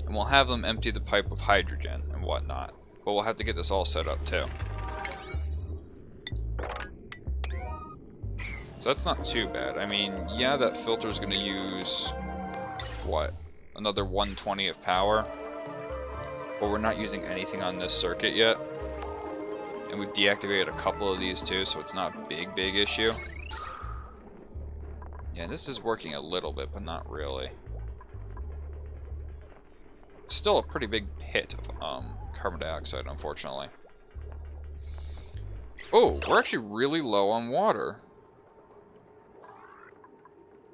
And we'll have them empty the pipe of hydrogen and whatnot. But we'll have to get this all set up too. So that's not too bad. I mean, yeah, that filter's going to use, what, another 120 of power? But we're not using anything on this circuit yet. And we've deactivated a couple of these too, so it's not a big issue. Yeah, this is working a little bit, but not really. It's still a pretty big hit of carbon dioxide, unfortunately. Oh, we're actually really low on water.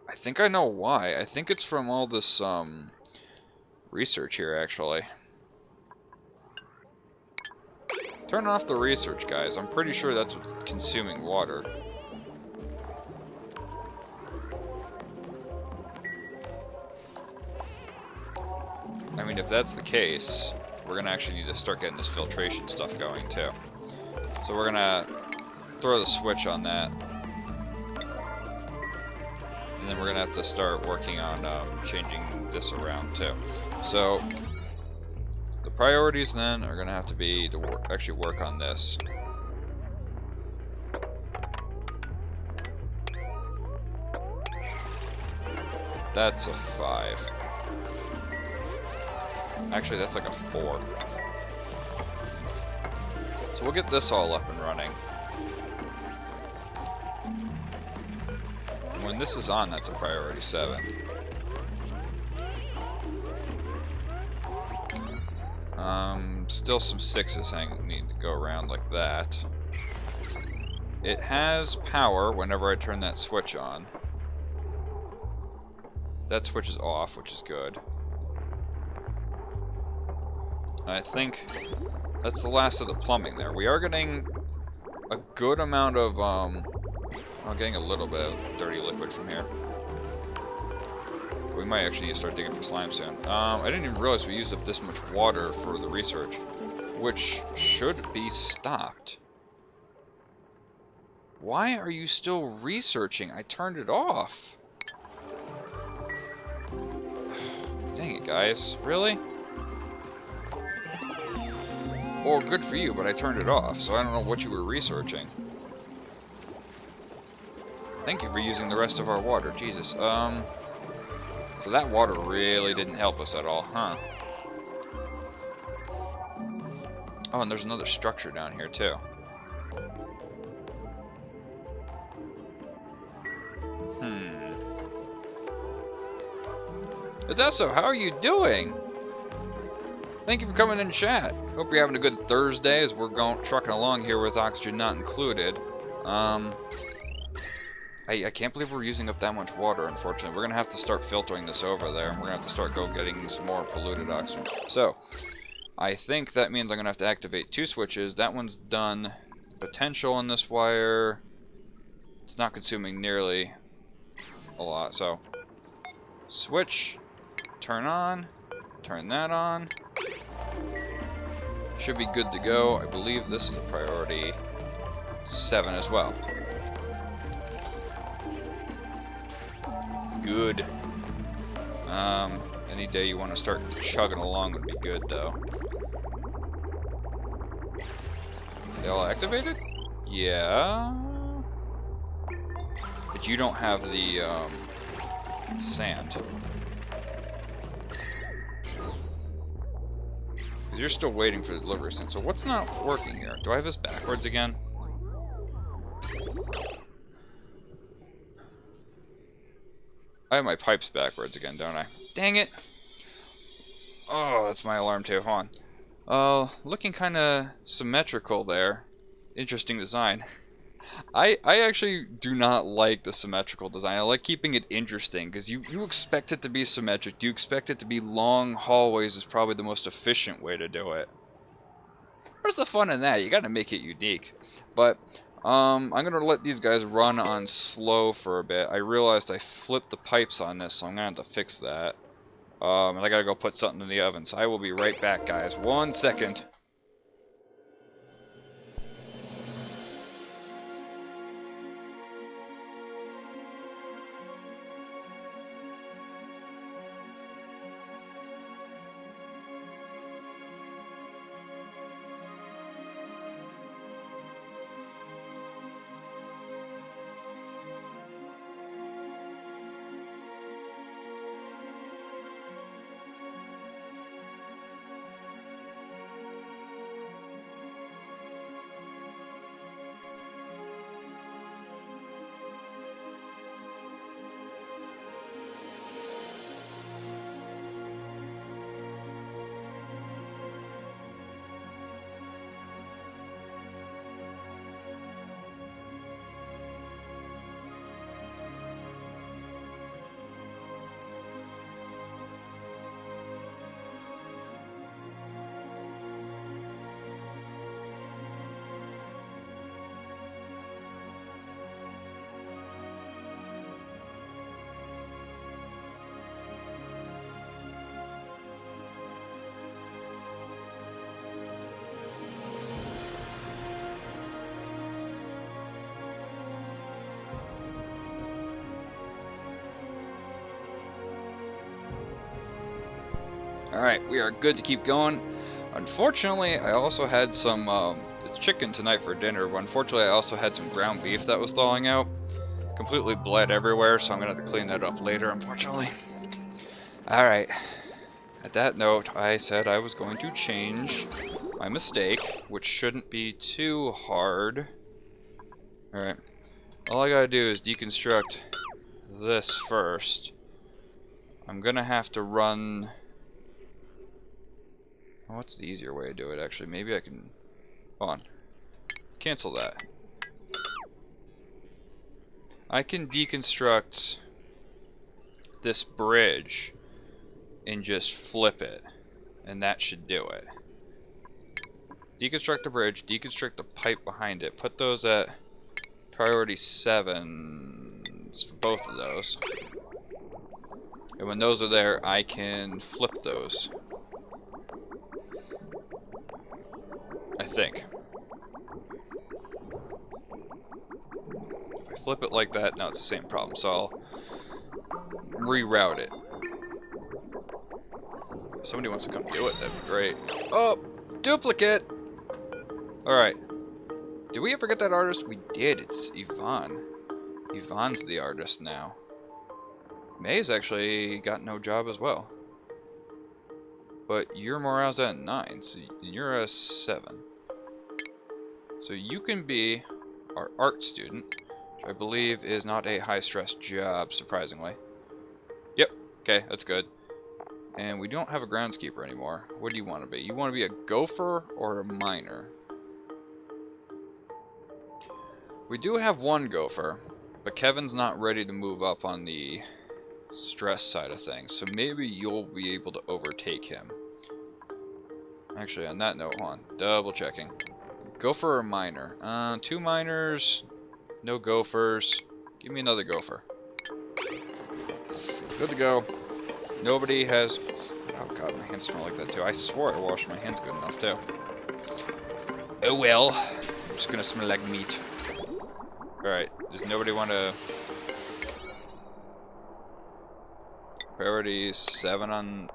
I think I know why. I think it's from all this research here, actually. Turn off the research, guys. I'm pretty sure that's what's consuming water. I mean, if that's the case, we're going to actually need to start getting this filtration stuff going, too. So we're going to throw the switch on that. And then we're going to have to start working on changing this around, too. So the priorities then are going to have to be to actually work on this. That's a 5. Actually, that's like a 4. So we'll get this all up and running. When this is on, that's a priority 7. Still some 6s need to go around like that. It has power whenever I turn that switch on. That switch is off, which is good. I think that's the last of the plumbing there. We are getting a good amount of, well, getting a little bit of dirty liquid from here. We might actually need to start digging for slime soon. I didn't even realize we used up this much water for the research, which should be stopped. Why are you still researching? I turned it off. Dang it, guys. Really? Well, good for you, but I turned it off, so I don't know what you were researching. Thank you for using the rest of our water. Jesus. So that water really didn't help us at all, huh? Oh, and there's another structure down here, too. Odesso, how are you doing? Thank you for coming in chat. Hope you're having a good Thursday as we're trucking along here with oxygen not included. I can't believe we're using up that much water, unfortunately. We're going to have to start filtering this over there. We're going to have to start getting some more polluted oxygen. So, I think that means I'm going to have to activate 2 switches. That one's done. Potential on this wire. It's not consuming nearly a lot. So, switch, turn on, turn that on. Should be good to go. I believe this is a priority 7 as well. Good. Any day you want to start chugging along would be good, though. They all activated? Yeah. But you don't have the sand. Because you're still waiting for the delivery soon. So what's not working here? Do I have this backwards again? I have my pipes backwards again, don't I? Dang it! Oh, that's my alarm too. Hold on. Looking kind of symmetrical there. Interesting design. I actually do not like the symmetrical design. I like keeping it interesting because you expect it to be symmetric. You expect it to be long hallways is probably the most efficient way to do it. Where's the fun in that? You gotta make it unique. But I'm gonna let these guys run on slow for a bit. I realized I flipped the pipes on this, so I'm gonna have to fix that. And I gotta go put something in the oven, so I will be right back, guys. 1 second. Alright, we are good to keep going. Unfortunately, I also had some chicken tonight for dinner, but unfortunately I also had some ground beef that was thawing out. Completely bled everywhere, so I'm going to have to clean that up later, unfortunately. Alright, at that note, I said I was going to change my mistake, which shouldn't be too hard. Alright, all I gotta do is deconstruct this first. I'm going to have to run... What's the easier way to do it, actually? Maybe I can... Hold on. Cancel that. I can deconstruct this bridge and just flip it. And that should do it. Deconstruct the bridge, deconstruct the pipe behind it. Put those at priority 7 for both of those. And when those are there, I can flip those. I think. If I flip it like that, now it's the same problem, so I'll reroute it. If somebody wants to come do it, that'd be great. Oh! Duplicate! Alright. Did we ever get that artist? We did. It's Yvonne. Yvonne's the artist now. May's actually got no job as well. But your morale's at 9, so you're a 7. So you can be our art student, which I believe is not a high-stress job, surprisingly. Yep, okay, that's good. And we don't have a groundskeeper anymore. What do you want to be? You want to be a gopher or a miner? We do have one gopher, but Kevin's not ready to move up on the stress side of things, so maybe you'll be able to overtake him. Actually, on that note, hold on, double checking. Gopher or miner? 2 miners, no gophers. Give me another gopher. Good to go. Nobody has... Oh god, my hands smell like that too. I swore I washed my hands good enough too. Oh well. I'm just gonna smell like meat. Alright, does nobody want to... Priority 7 on...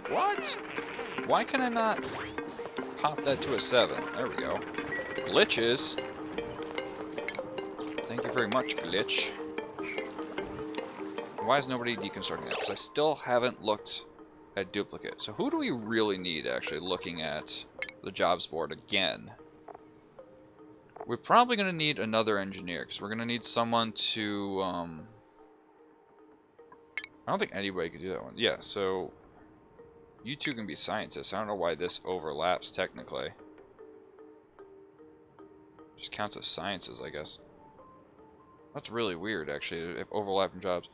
What? Why can I not pop that to a 7? There we go. Glitches. Thank you very much, glitch. Why is nobody deconstructing that? Because I still haven't looked Add duplicate. So who do we really need, actually, looking at the jobs board again? We're probably going to need another engineer, because we're going to need someone to, I don't think anybody could do that one. Yeah, so you two can be scientists. I don't know why this overlaps, technically. Just counts as sciences, I guess. That's really weird, actually, if overlapping jobs.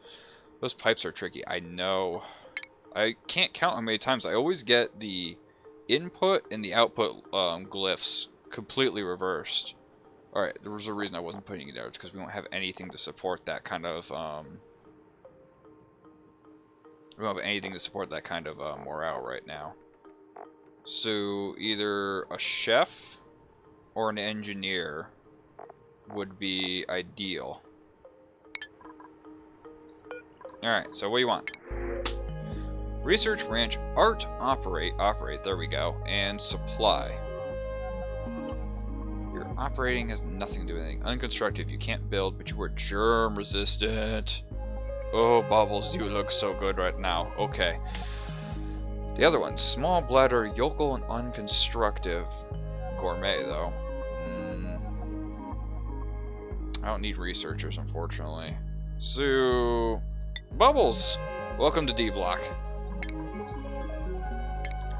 Those pipes are tricky, I know. I can't count how many times. I always get the input and the output glyphs completely reversed. Alright, there was a reason I wasn't putting it there. It's because we don't have anything to support that kind of, we don't have anything to support that kind of morale right now. So, either a chef or an engineer would be ideal. Alright, so what do you want? Research, ranch, art, operate, there we go, and supply. Your operating has nothing to do with anything. Unconstructive, you can't build, but you are germ resistant. Oh, Bubbles, you look so good right now. Okay. The other one, small bladder, yokel, and unconstructive. Gourmet, though. I don't need researchers, unfortunately. So, Bubbles, welcome to D Block.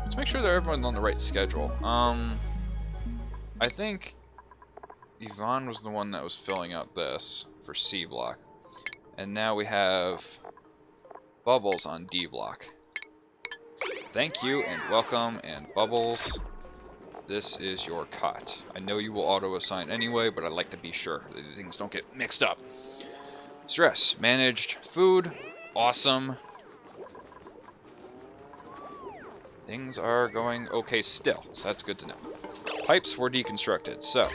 Let's make sure that everyone's on the right schedule. I think Yvonne was the one that was filling out this for C Block. And now we have Bubbles on D Block. Thank you and welcome, and Bubbles, this is your cot. I know you will auto-assign anyway, but I'd like to be sure that things don't get mixed up. Stress, managed, food, awesome. Things are going okay still, so that's good to know. Pipes were deconstructed, so.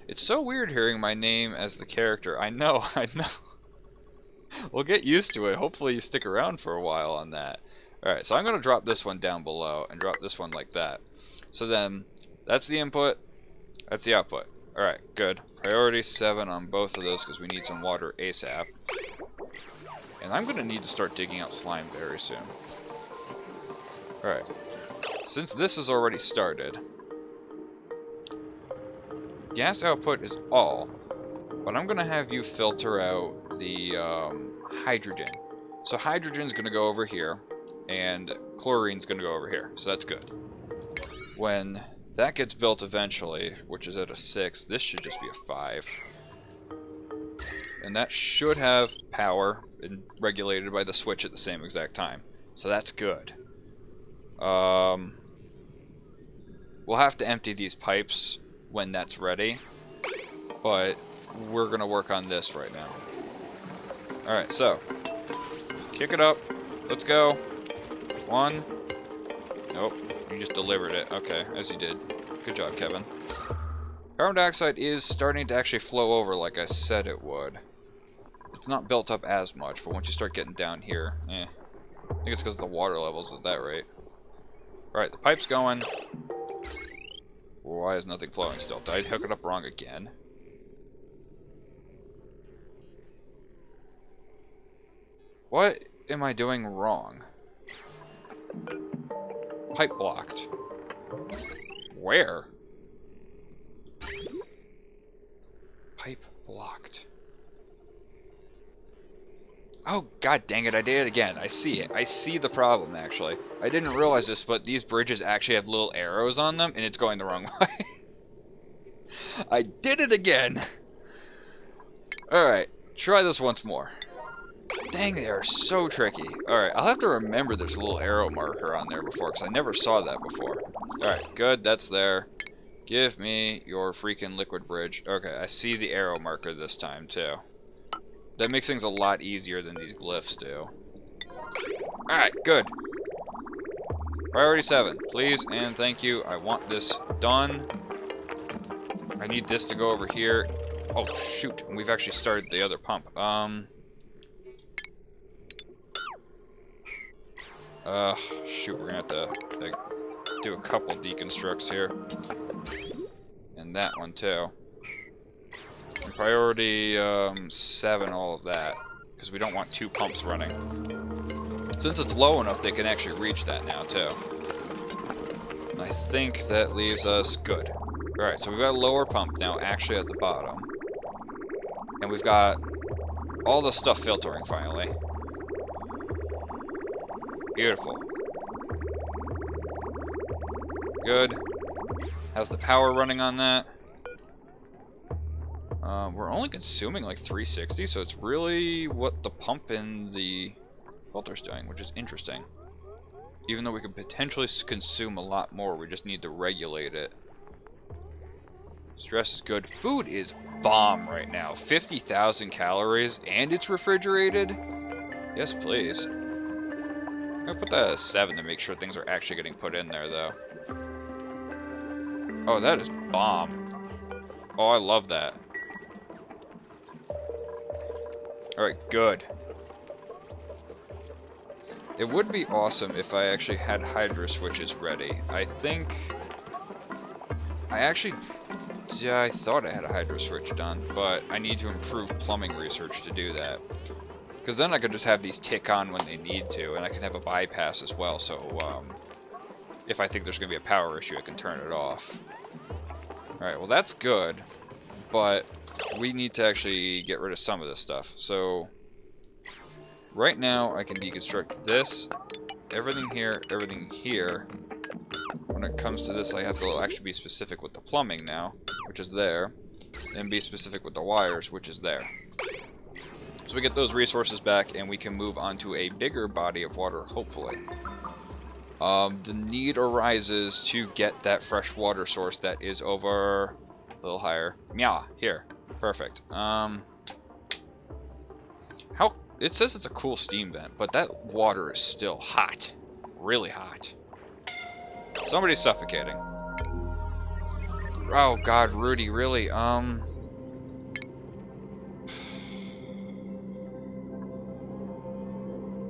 It's so weird hearing my name as the character. I know, I know. We'll get used to it. Hopefully you stick around for a while on that. Alright, so I'm going to drop this one down below and drop this one like that. So then, that's the input, that's the output. Alright, good. Priority 7 on both of those because we need some water ASAP. And I'm going to need to start digging out slime very soon. Alright, since this has already started, gas output is all, but I'm going to have you filter out the hydrogen. So hydrogen's going to go over here, and chlorine's going to go over here, so that's good. When that gets built eventually, which is at a 6, this should just be a 5. And that should have power and regulated by the switch at the same exact time. So that's good. We'll have to empty these pipes when that's ready, but we're going to work on this right now. Alright, so, kick it up. Let's go. 1. Nope, you just delivered it. Okay, as you did. Good job, Kevin. Carbon dioxide is starting to actually flow over like I said it would. It's not built up as much, but once you start getting down here, I think it's because the water level's at that rate. Alright, the pipe's going. Why is nothing flowing still? Did I hook it up wrong again? What am I doing wrong? Pipe blocked. Where? Pipe blocked. Oh, god dang it, I did it again. I see it. I see the problem, actually. I didn't realize this, but these bridges actually have little arrows on them, and it's going the wrong way. I did it again! Alright, try this once more. Dang, they are so tricky. Alright, I'll have to remember there's a little arrow marker on there before, because I never saw that before. Alright, good, that's there. Give me your freaking liquid bridge. Okay, I see the arrow marker this time, too. That makes things a lot easier than these glyphs do. Alright, good. Priority 7, please and thank you. I want this done. I need this to go over here. Oh, shoot. We've actually started the other pump. Shoot, we're gonna have to do a couple deconstructs here. And that one, too. And priority 7, all of that. Because we don't want 2 pumps running. Since it's low enough, they can actually reach that now, too. And I think that leaves us good. Alright, so we've got a lower pump now, actually at the bottom. And we've got all the stuff filtering, finally. Beautiful. Good. How's the power running on that? We're only consuming like 360, so it's really what the pump and the filter's doing, which is interesting. Even though we could potentially consume a lot more, we just need to regulate it. Stress is good. Food is bomb right now. 50,000 calories, and it's refrigerated? Yes, please. I'm gonna put that at 7 to make sure things are actually getting put in there, though. Oh, that is bomb. Oh, I love that. Alright, good. It would be awesome if I actually had hydro switches ready. I think... I thought I had a hydro switch done, but I need to improve plumbing research to do that. Because then I could just have these tick on when they need to, and I can have a bypass as well, so if I think there's going to be a power issue, I can turn it off. Alright, well that's good, but we need to actually get rid of some of this stuff. So, right now I can deconstruct this, everything here, everything here. When it comes to this, I have to actually be specific with the plumbing now, which is there, and be specific with the wires, which is there. So we get those resources back, and we can move on to a bigger body of water, hopefully. The need arises to get that fresh water source that is over a little higher. Yeah, here. Perfect. It says it's a cool steam vent, but that water is still hot. Really hot. Somebody's suffocating. Oh god, Rudy, really?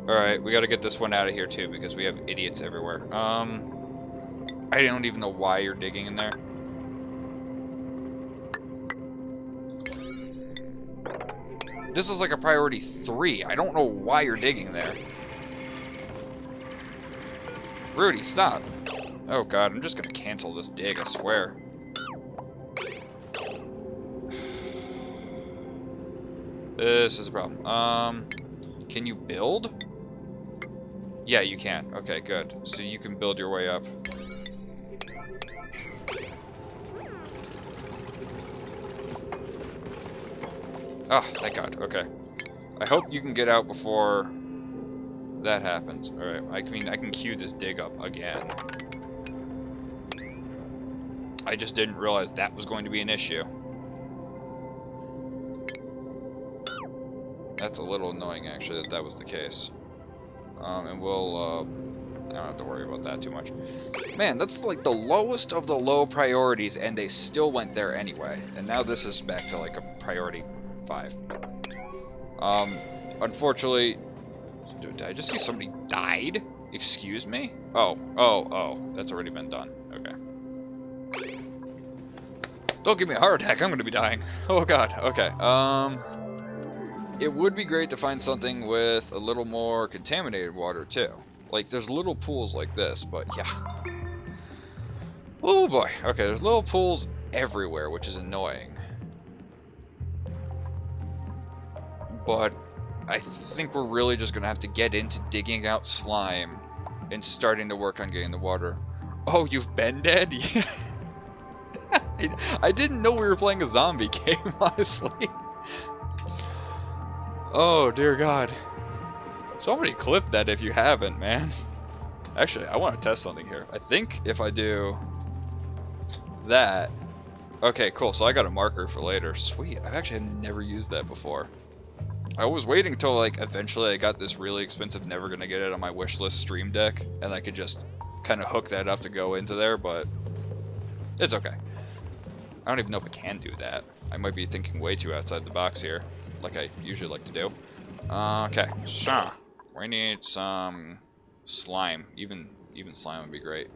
Alright, we gotta get this one out of here too, because we have idiots everywhere. I don't even know why you're digging in there. This is like a priority 3. I don't know why you're digging there. Rudy, stop. Oh god, I'm just gonna cancel this dig, I swear. This is a problem. Can you build? Yeah, you can. Okay, good. So you can build your way up. Oh, thank god. Okay. I hope you can get out before that happens. Alright, I can queue this dig up again. I just didn't realize that was going to be an issue. That's a little annoying, actually, that was the case. And we'll, I don't have to worry about that too much. Man, that's like the lowest of the low priorities, and they still went there anyway. And now this is back to like a priority 5. Unfortunately, did I just see somebody died? Excuse me? Oh, that's already been done. Okay. Don't give me a heart attack, I'm gonna be dying. Oh god, okay. It would be great to find something with a little more contaminated water, too. Like, there's little pools like this, but yeah. Oh boy. Okay, there's little pools everywhere, which is annoying. But I think we're really just gonna have to get into digging out slime and starting to work on getting the water. Oh, you've been dead? Yeah. I didn't know we were playing a zombie game, honestly. Oh, dear God. Somebody clip that if you haven't, man. Actually, I want to test something here. I think if I do that... Okay, cool. So I got a marker for later. Sweet. I've actually never used that before. I was waiting until, like, eventually I got this really expensive, never gonna get it on my wish list stream deck, and I could just kind of hook that up to go into there, but it's okay. I don't even know if I can do that. I might be thinking way too outside the box here, like I usually like to do. Okay, so we need some slime. Even slime would be great.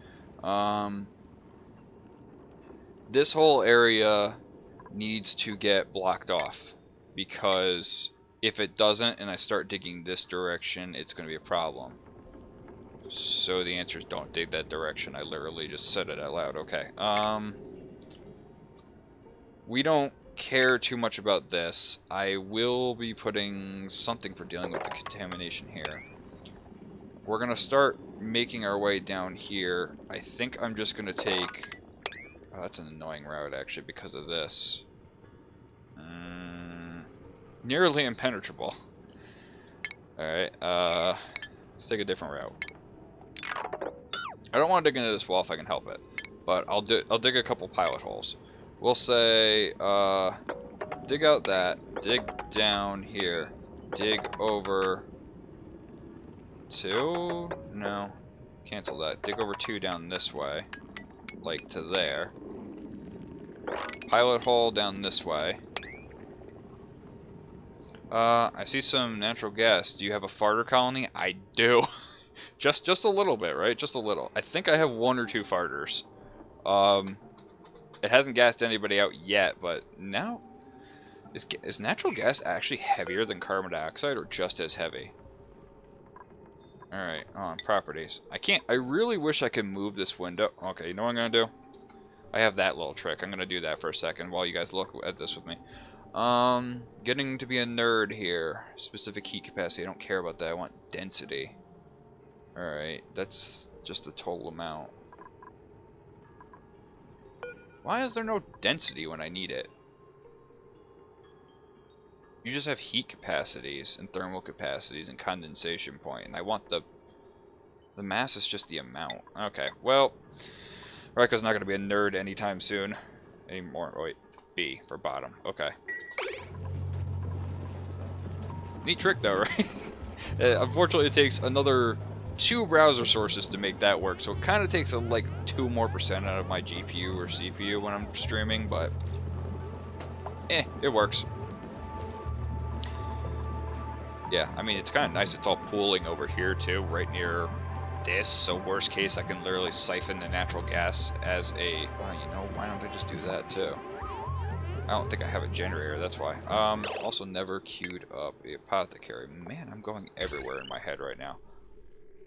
This whole area needs to get blocked off because If it doesn't, and I start digging this direction, it's going to be a problem. So the answer is don't dig that direction. I literally just said it out loud. Okay. We don't care too much about this. I will be putting something for dealing with the contamination here. We're going to start making our way down here. I think I'm just going to take... Oh, that's an annoying route, actually, because of this. Nearly impenetrable. Alright, let's take a different route. I don't want to dig into this wall if I can help it, but I'll dig a couple pilot holes. We'll say, dig out that, dig down here, dig over 2? No, cancel that. Dig over 2 down this way, like to there. Pilot hole down this way. I see some natural gas. Do you have a farter colony? I do. just a little bit, right? Just a little. I think I have 1 or 2 farters. It hasn't gassed anybody out yet, but now... Is natural gas actually heavier than carbon dioxide, or just as heavy? Alright, properties. I really wish I could move this window. Okay, you know what I'm gonna do? I have that little trick. I'm gonna do that for a second while you guys look at this with me. Getting to be a nerd here. Specific heat capacity. I don't care about that. I want density. Alright, that's just the total amount. Why is there no density when I need it? You just have heat capacities and thermal capacities and condensation point, and I want the mass is just the amount. Okay, well, Raiko's not going to be a nerd anytime soon. Anymore. Oh, wait, B for bottom. Okay. Neat trick though, right? Unfortunately, it takes another 2 browser sources to make that work, so it kind of takes like 2% more out of my GPU or CPU when I'm streaming, but it works. Yeah, I mean, it's kind of nice. It's all pooling over here too, right near this, so worst case I can literally siphon the natural gas as a... Well, you know, why don't I just do that too? I don't think I have a generator, that's why. Also never queued up the apothecary. Man, I'm going everywhere in my head right now.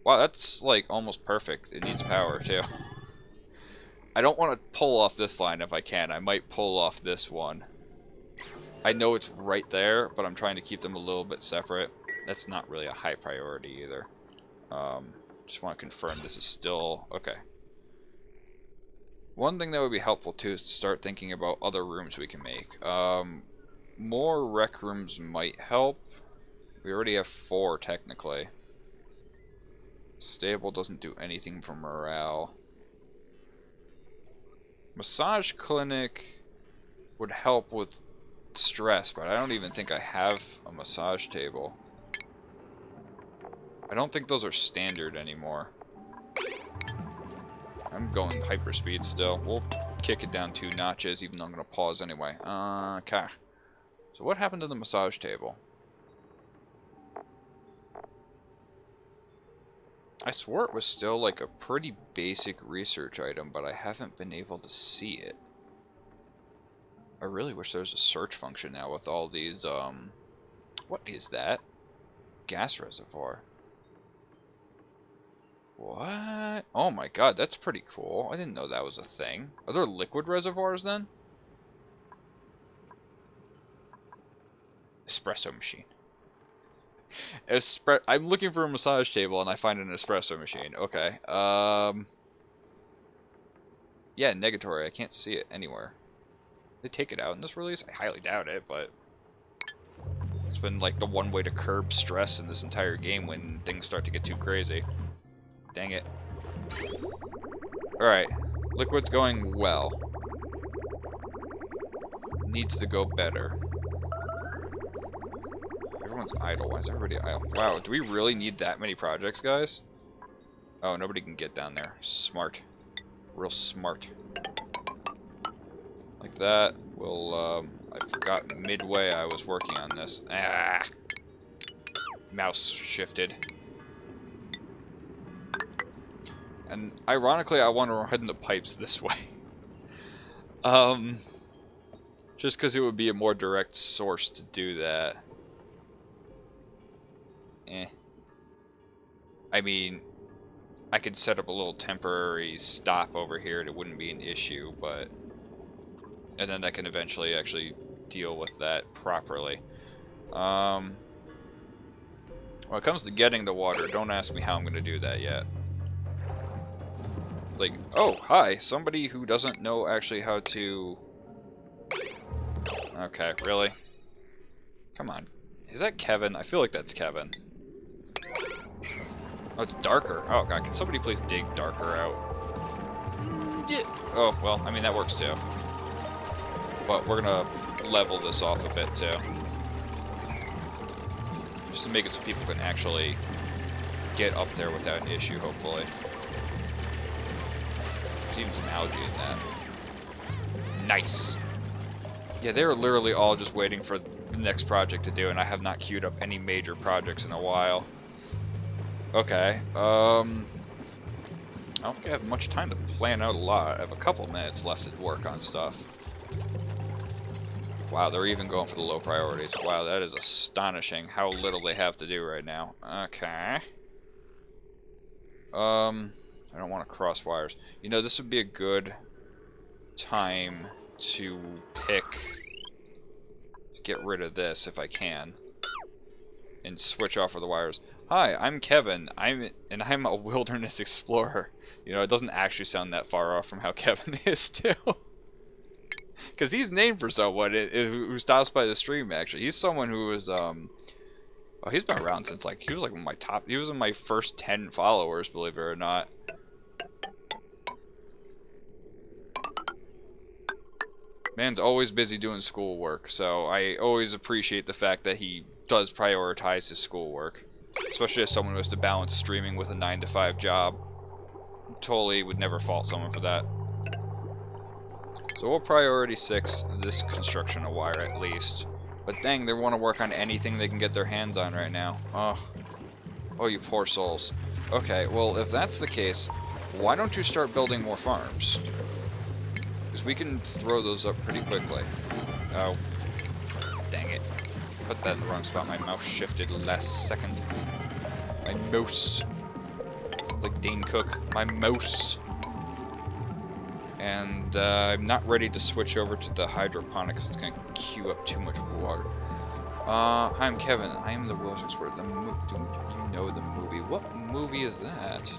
Wow, that's like almost perfect. It needs power too. I don't want to pull off this line if I can. I might pull off this one. I know it's right there, but I'm trying to keep them a little bit separate. That's not really a high priority either. Just want to confirm this is still... Okay. One thing that would be helpful too is to start thinking about other rooms we can make. More rec rooms might help. We already have 4 technically. Stable doesn't do anything for morale. Massage clinic would help with stress, but I don't even think I have a massage table. I don't think those are standard anymore. I'm going hyperspeed still. We'll kick it down 2 notches, even though I'm going to pause anyway. Okay. So what happened to the massage table? I swore it was still like a pretty basic research item, but I haven't been able to see it. I really wish there was a search function now with all these, what is that? Gas reservoir. What? Oh my god, that's pretty cool. I didn't know that was a thing. Are there liquid reservoirs then? Espresso machine. I'm looking for a massage table and I find an espresso machine. Okay. Yeah, negatory. I can't see it anywhere. They take it out in this release? I highly doubt it, but it's been like the one way to curb stress in this entire game when things start to get too crazy. Dang it. Alright. Liquid's going well. Needs to go better. Everyone's idle. Why is everybody idle? Wow, do we really need that many projects, guys? Oh, nobody can get down there. Smart. Real smart. Like that. We'll, I forgot midway I was working on this. Ah! Mouse shifted. And ironically, I want to run the pipes this way. Just because it would be a more direct source to do that. eh. I mean, I could set up a little temporary stop over here and it wouldn't be an issue, but... And then I can eventually actually deal with that properly. When it comes to getting the water, don't ask me how I'm going to do that yet. Like, oh, hi, somebody who doesn't know actually how to... Okay, really? Come on. Is that Kevin? I feel like that's Kevin. Oh, it's darker. Oh, God, can somebody please dig darker out? Yeah. Oh, well, I mean, that works too. But we're going to level this off a bit too. Just to make it so people can actually get up there without an issue, hopefully. There's even some algae in that. Nice! Yeah, they were literally all just waiting for the next project to do, and I have not queued up any major projects in a while. Okay, I don't think I have much time to plan out a lot. I have a couple minutes left to work on stuff. Wow, they're even going for the low priorities. Wow, that is astonishing how little they have to do right now. Okay. I don't want to cross wires. You know, this would be a good time to get rid of this if I can. And switch off of the wires. Hi, I'm Kevin. I'm a wilderness explorer. You know, it doesn't actually sound that far off from how Kevin is too. Because he's named for someone who stops by the stream, actually. He's someone who was, oh, he's been around since, like, he was, like, one of my top, he was in my first 10 followers, believe it or not. Man's always busy doing schoolwork, so I always appreciate the fact that he does prioritize his schoolwork. Especially as someone who has to balance streaming with a 9-to-5 job. Totally would never fault someone for that. So we'll priority 6 this construction of wire at least. But dang, they want to work on anything they can get their hands on right now. Oh, you poor souls. Okay, well, if that's the case, why don't you start building more farms? Because we can throw those up pretty quickly. Oh, dang it. Put that in the wrong spot. My mouse shifted last second. My mouse. Sounds like Dane Cook. My mouse. And I'm not ready to switch over to the hydroponics. It's going to queue up too much water. Hi, I'm Kevin. I am the wilderness expert. Dude, you know the movie. What movie is that?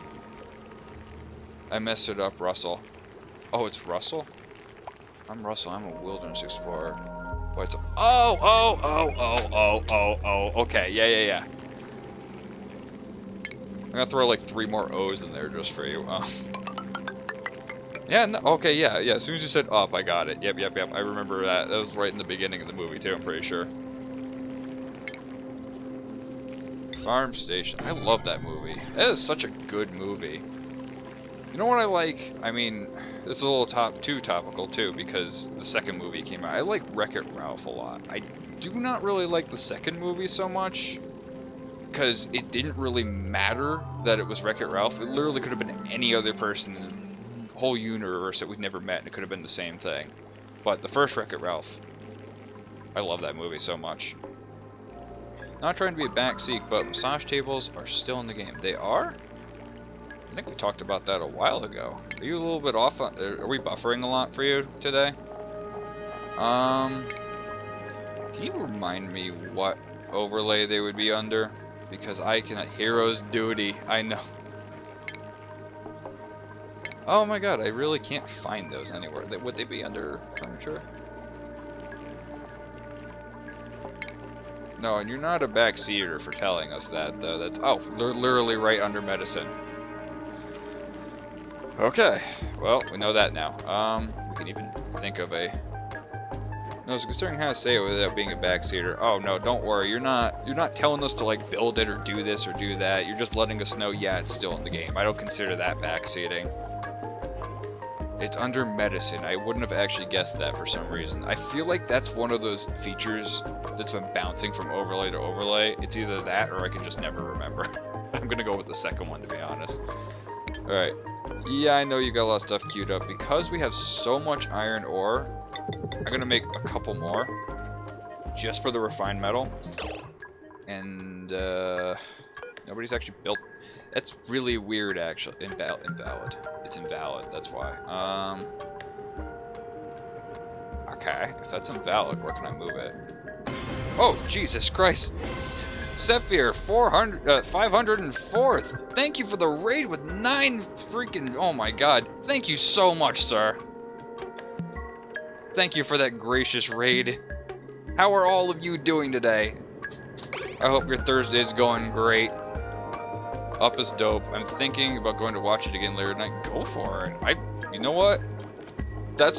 I messed it up, Russell. Oh, it's Russell? I'm Russell. I'm a wilderness explorer. Oh, it's okay, yeah. I'm gonna throw like 3 more O's in there just for you. Yeah, no, okay, yeah. As soon as you said up, I got it. Yep. I remember that. That was right in the beginning of the movie too, I'm pretty sure. Farm Station. I love that movie. That is such a good movie. You know what I like? I mean, it's a little too topical too, because the second movie came out. I like Wreck-It Ralph a lot. I do not really like the second movie so much, because it didn't really matter that it was Wreck-It Ralph. It literally could have been any other person in the whole universe that we'd never met, and it could have been the same thing. But the first Wreck-It Ralph, I love that movie so much. Not trying to be a backseat, but massage tables are still in the game. They are? I think we talked about that a while ago. Are you a little bit off on, are we buffering a lot for you today? Can you remind me what overlay they would be under? Because I cannot. Hero's Duty, I know. Oh my god, I really can't find those anywhere. Would they be under furniture? No, and you're not a backseater for telling us that, though. That's, oh, literally right under medicine. Okay, well, we know that now. We can even think of a... No, so considering how to say it without being a backseater. Oh no, don't worry. You're not telling us to like build it or do this or do that. You're just letting us know, yeah, it's still in the game. I don't consider that backseating. It's under medicine. I wouldn't have actually guessed that for some reason. I feel like that's one of those features that's been bouncing from overlay to overlay. It's either that or I can just never remember. I'm gonna go with the second one, to be honest. Alright. Yeah, I know you got a lot of stuff queued up. Because we have so much iron ore, I'm gonna make a couple more just for the refined metal. And Nobody's actually built. That's really weird, actually. Invalid. It's invalid, that's why. Okay, if that's invalid, where can I move it? Oh, Jesus Christ! Sephir, 504th! Thank you for the raid with 9 freaking... Oh my god. Thank you so much, sir. Thank you for that gracious raid. How are all of you doing today? I hope your Thursday is going great. Up is dope. I'm thinking about going to watch it again later tonight. Go for it. You know what?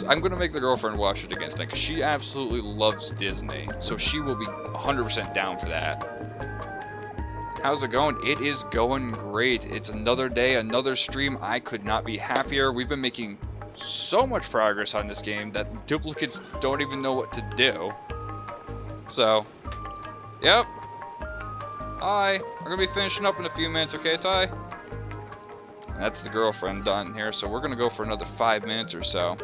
I'm gonna make the girlfriend watch it again tonight, because she absolutely loves Disney. So she will be 100% down for that. How's it going? It is going great. It's another day, another stream. I could not be happier. We've been making so much progress on this game that duplicates don't even know what to do. So, yep. Hi. We're gonna be finishing up in a few minutes, okay, Ty? And that's the girlfriend done here, so we're gonna go for another 5 minutes or so.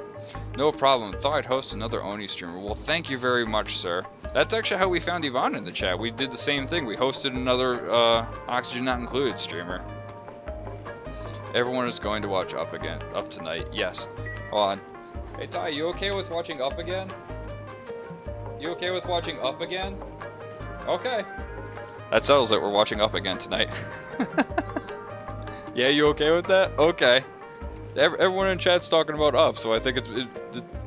No problem. Thought I'd host another ONI streamer. Well, thank you very much, sir. That's actually how we found Yvonne in the chat. We did the same thing. We hosted another Oxygen Not Included streamer. Everyone is going to watch Up tonight. Yes. Hold on. Hey, Ty, you okay with watching Up again? You okay with watching Up again? Okay. That settles it. We're watching Up again tonight. Yeah, you okay with that? Okay. Everyone in chat's talking about Up, so I think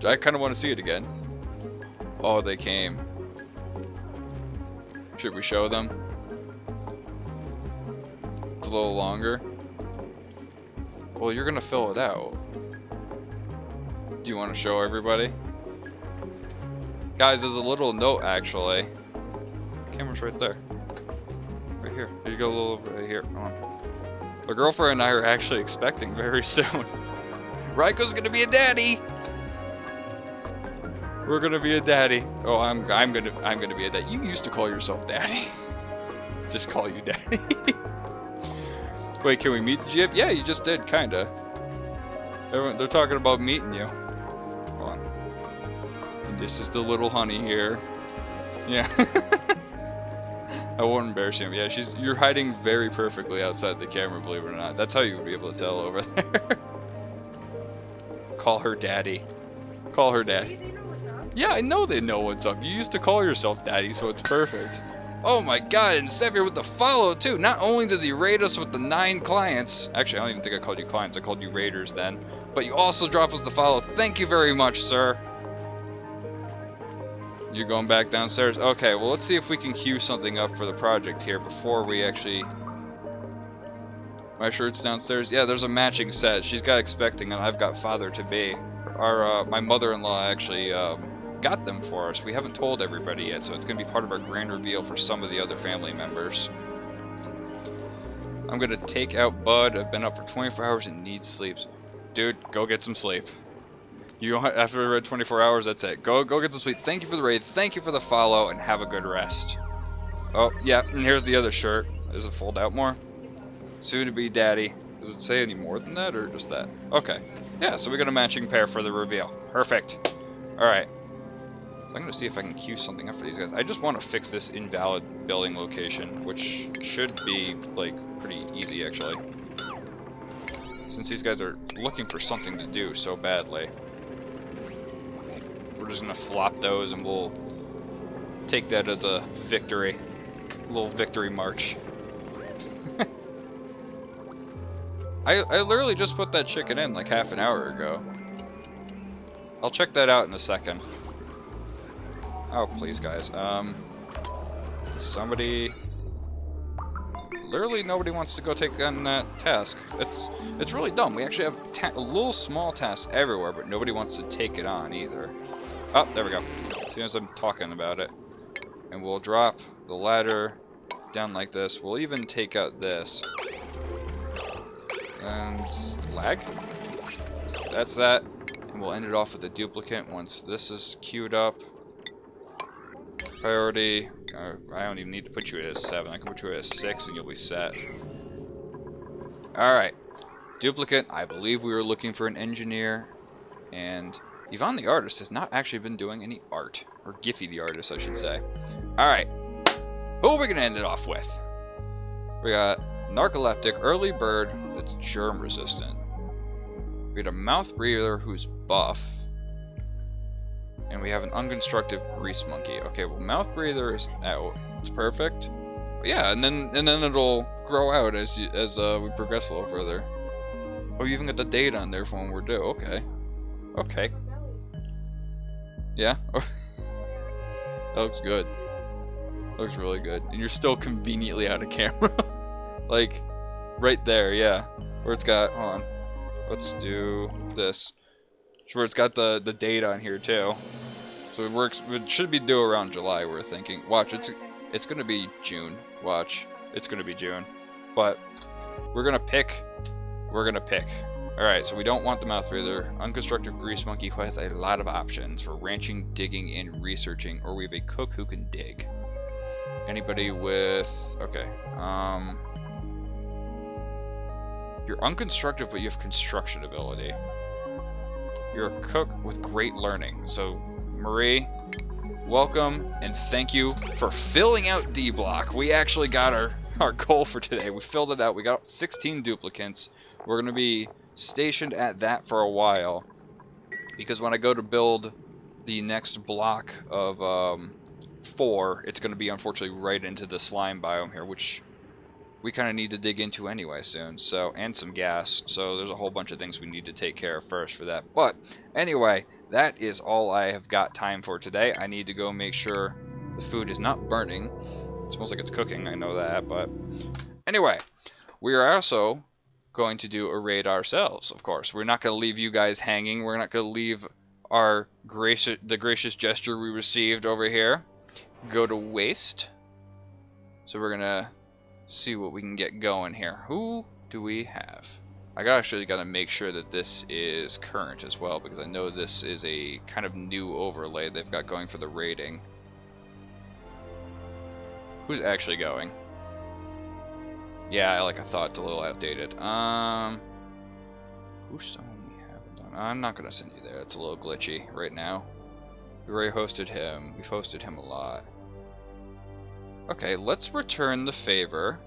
I kind of want to see it again. Oh, they came. Should we show them? It's a little longer. Well, you're gonna fill it out. Do you want to show everybody? Guys, there's a little note actually. Camera's right there. Right here. Here you go, a little right here. Come on. The girlfriend and I are actually expecting very soon. Raiko's gonna be a daddy. We're gonna be a daddy. Oh, I'm gonna be a daddy. You used to call yourself daddy. Just call you daddy. Wait, can we meet the Jib? Yeah, you just did, kinda. They're talking about meeting you. Hold on. And this is the little honey here. Yeah. I won't embarrass him. Yeah, you're hiding very perfectly outside the camera, believe it or not. That's how you would be able to tell over there. Call her daddy. Call her daddy. They know what's up? Yeah, I know they know what's up. You used to call yourself daddy, so it's perfect. Oh my god, and Sevier with the follow too. Not only does he raid us with the 9 clients. Actually, I don't even think I called you clients. I called you raiders then. But you also drop us the follow. Thank you very much, sir. You're going back downstairs? Okay, well let's see if we can queue something up for the project here before we actually... My shirt's downstairs? Yeah, there's a matching set. She's got expecting and I've got father-to-be. My mother-in-law actually got them for us. We haven't told everybody yet, so it's going to be part of our grand reveal for some of the other family members. I'm going to take out Bud. I've been up for 24 hours and need sleep. Dude, go get some sleep. You don't have, after we read 24 hours, that's it. Go get some sleep. Thank you for the raid. Thank you for the follow, and have a good rest. Oh, yeah, and here's the other shirt. Does it fold out more? Soon to be daddy. Does it say any more than that, or just that? Okay. Yeah, so we got a matching pair for the reveal. Perfect. Alright. So I'm going to see if I can queue something up for these guys. I just want to fix this invalid building location, which should be, like, pretty easy, actually. Since these guys are looking for something to do so badly. We're just going to flop those and we'll take that as a victory. A little victory march. I literally just put that chicken in like half an hour ago. I'll check that out in a second. Oh, please, guys. Somebody... Literally nobody wants to go take on that task. It's really dumb. We actually have little small tasks everywhere, but nobody wants to take it on either. Oh, there we go. As soon as I'm talking about it. And we'll drop the ladder down like this. We'll even take out this. And lag. That's that. And we'll end it off with a duplicate once this is queued up. Priority. I don't even need to put you at a 7. I can put you at a 6 and you'll be set. Alright. Duplicate. I believe we were looking for an engineer. And Yvonne the artist has not actually been doing any art. Or Giffy the artist, I should say. Alright. Who are we going to end it off with? We got narcoleptic, early bird that's germ resistant. We got a mouth breather who's buff. And we have an unconstructive grease monkey. Okay, well, mouth breather is out. It's perfect. Yeah, and then it'll grow out as we progress a little further. Oh, you even got the date on there for when we're due. Okay. Okay. Yeah. That looks good. Looks really good. And you're still conveniently out of camera. Like, right there, yeah. Where it's got, hold on. Let's do this. Where it's got the date on here too. So it works, it should be due around July, we're thinking. Watch, it's gonna be June. Watch. It's gonna be June. But we're gonna pick. Alright, so we don't want the mouth breather. Unconstructive grease monkey who has a lot of options for ranching, digging, and researching, or we have a cook who can dig. Anybody with, okay, you're unconstructive, but you have construction ability. You're a cook with great learning. So, Marie, welcome, and thank you for filling out D block. We actually got our goal for today. We filled it out. We got 16 duplicants. We're going to be stationed at that for a while, because when I go to build the next block of 4, it's going to be unfortunately right into the slime biome here, which we kind of need to dig into anyway soon. So, and some gas. So there's a whole bunch of things we need to take care of first for that. But anyway, that is all I have got time for today. I need to go make sure the food is not burning. It smells like it's cooking, I know that. But anyway, we are also going to do a raid ourselves, of course. We're not going to leave you guys hanging. We're not going to leave our the gracious gesture we received over here go to waste. So we're going to see what we can get going here. Who do we have? I actually got to make sure that this is current as well, because I know this is a kind of new overlay they've got going for the rating. Who's actually going? Yeah, like I thought, it's a little outdated. Who's someone we haven't done? I'm not going to send you there. It's a little glitchy right now. We already hosted him. We've hosted him a lot. Okay, let's return the favor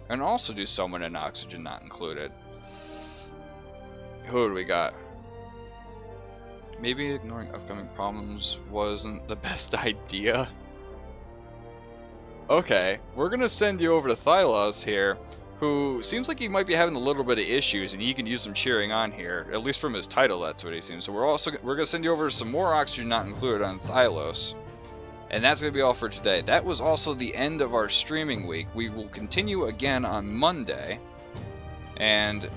and also do someone in oxygen not included. Who do we got? Maybe ignoring upcoming problems wasn't the best idea. Okay, we're gonna send you over to Thylos here, who seems like he might be having a little bit of issues, and he can use some cheering on here. At least from his title, that's what he seems. So we're gonna send you over to some more oxygen not included on Thylos. And that's going to be all for today. That was also the end of our streaming week. We will continue again on Monday. And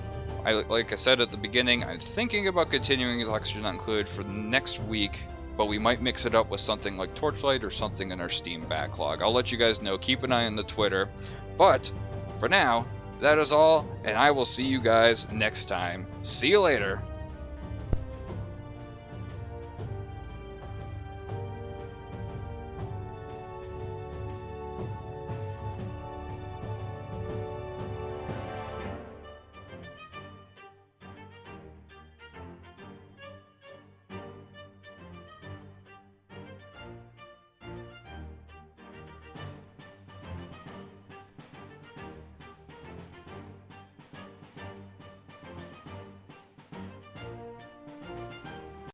like I said at the beginning, I'm thinking about continuing with Oxygen Not Included for the next week. But we might mix it up with something like Torchlight or something in our Steam backlog. I'll let you guys know. Keep an eye on the Twitter. But for now, that is all. And I will see you guys next time. See you later.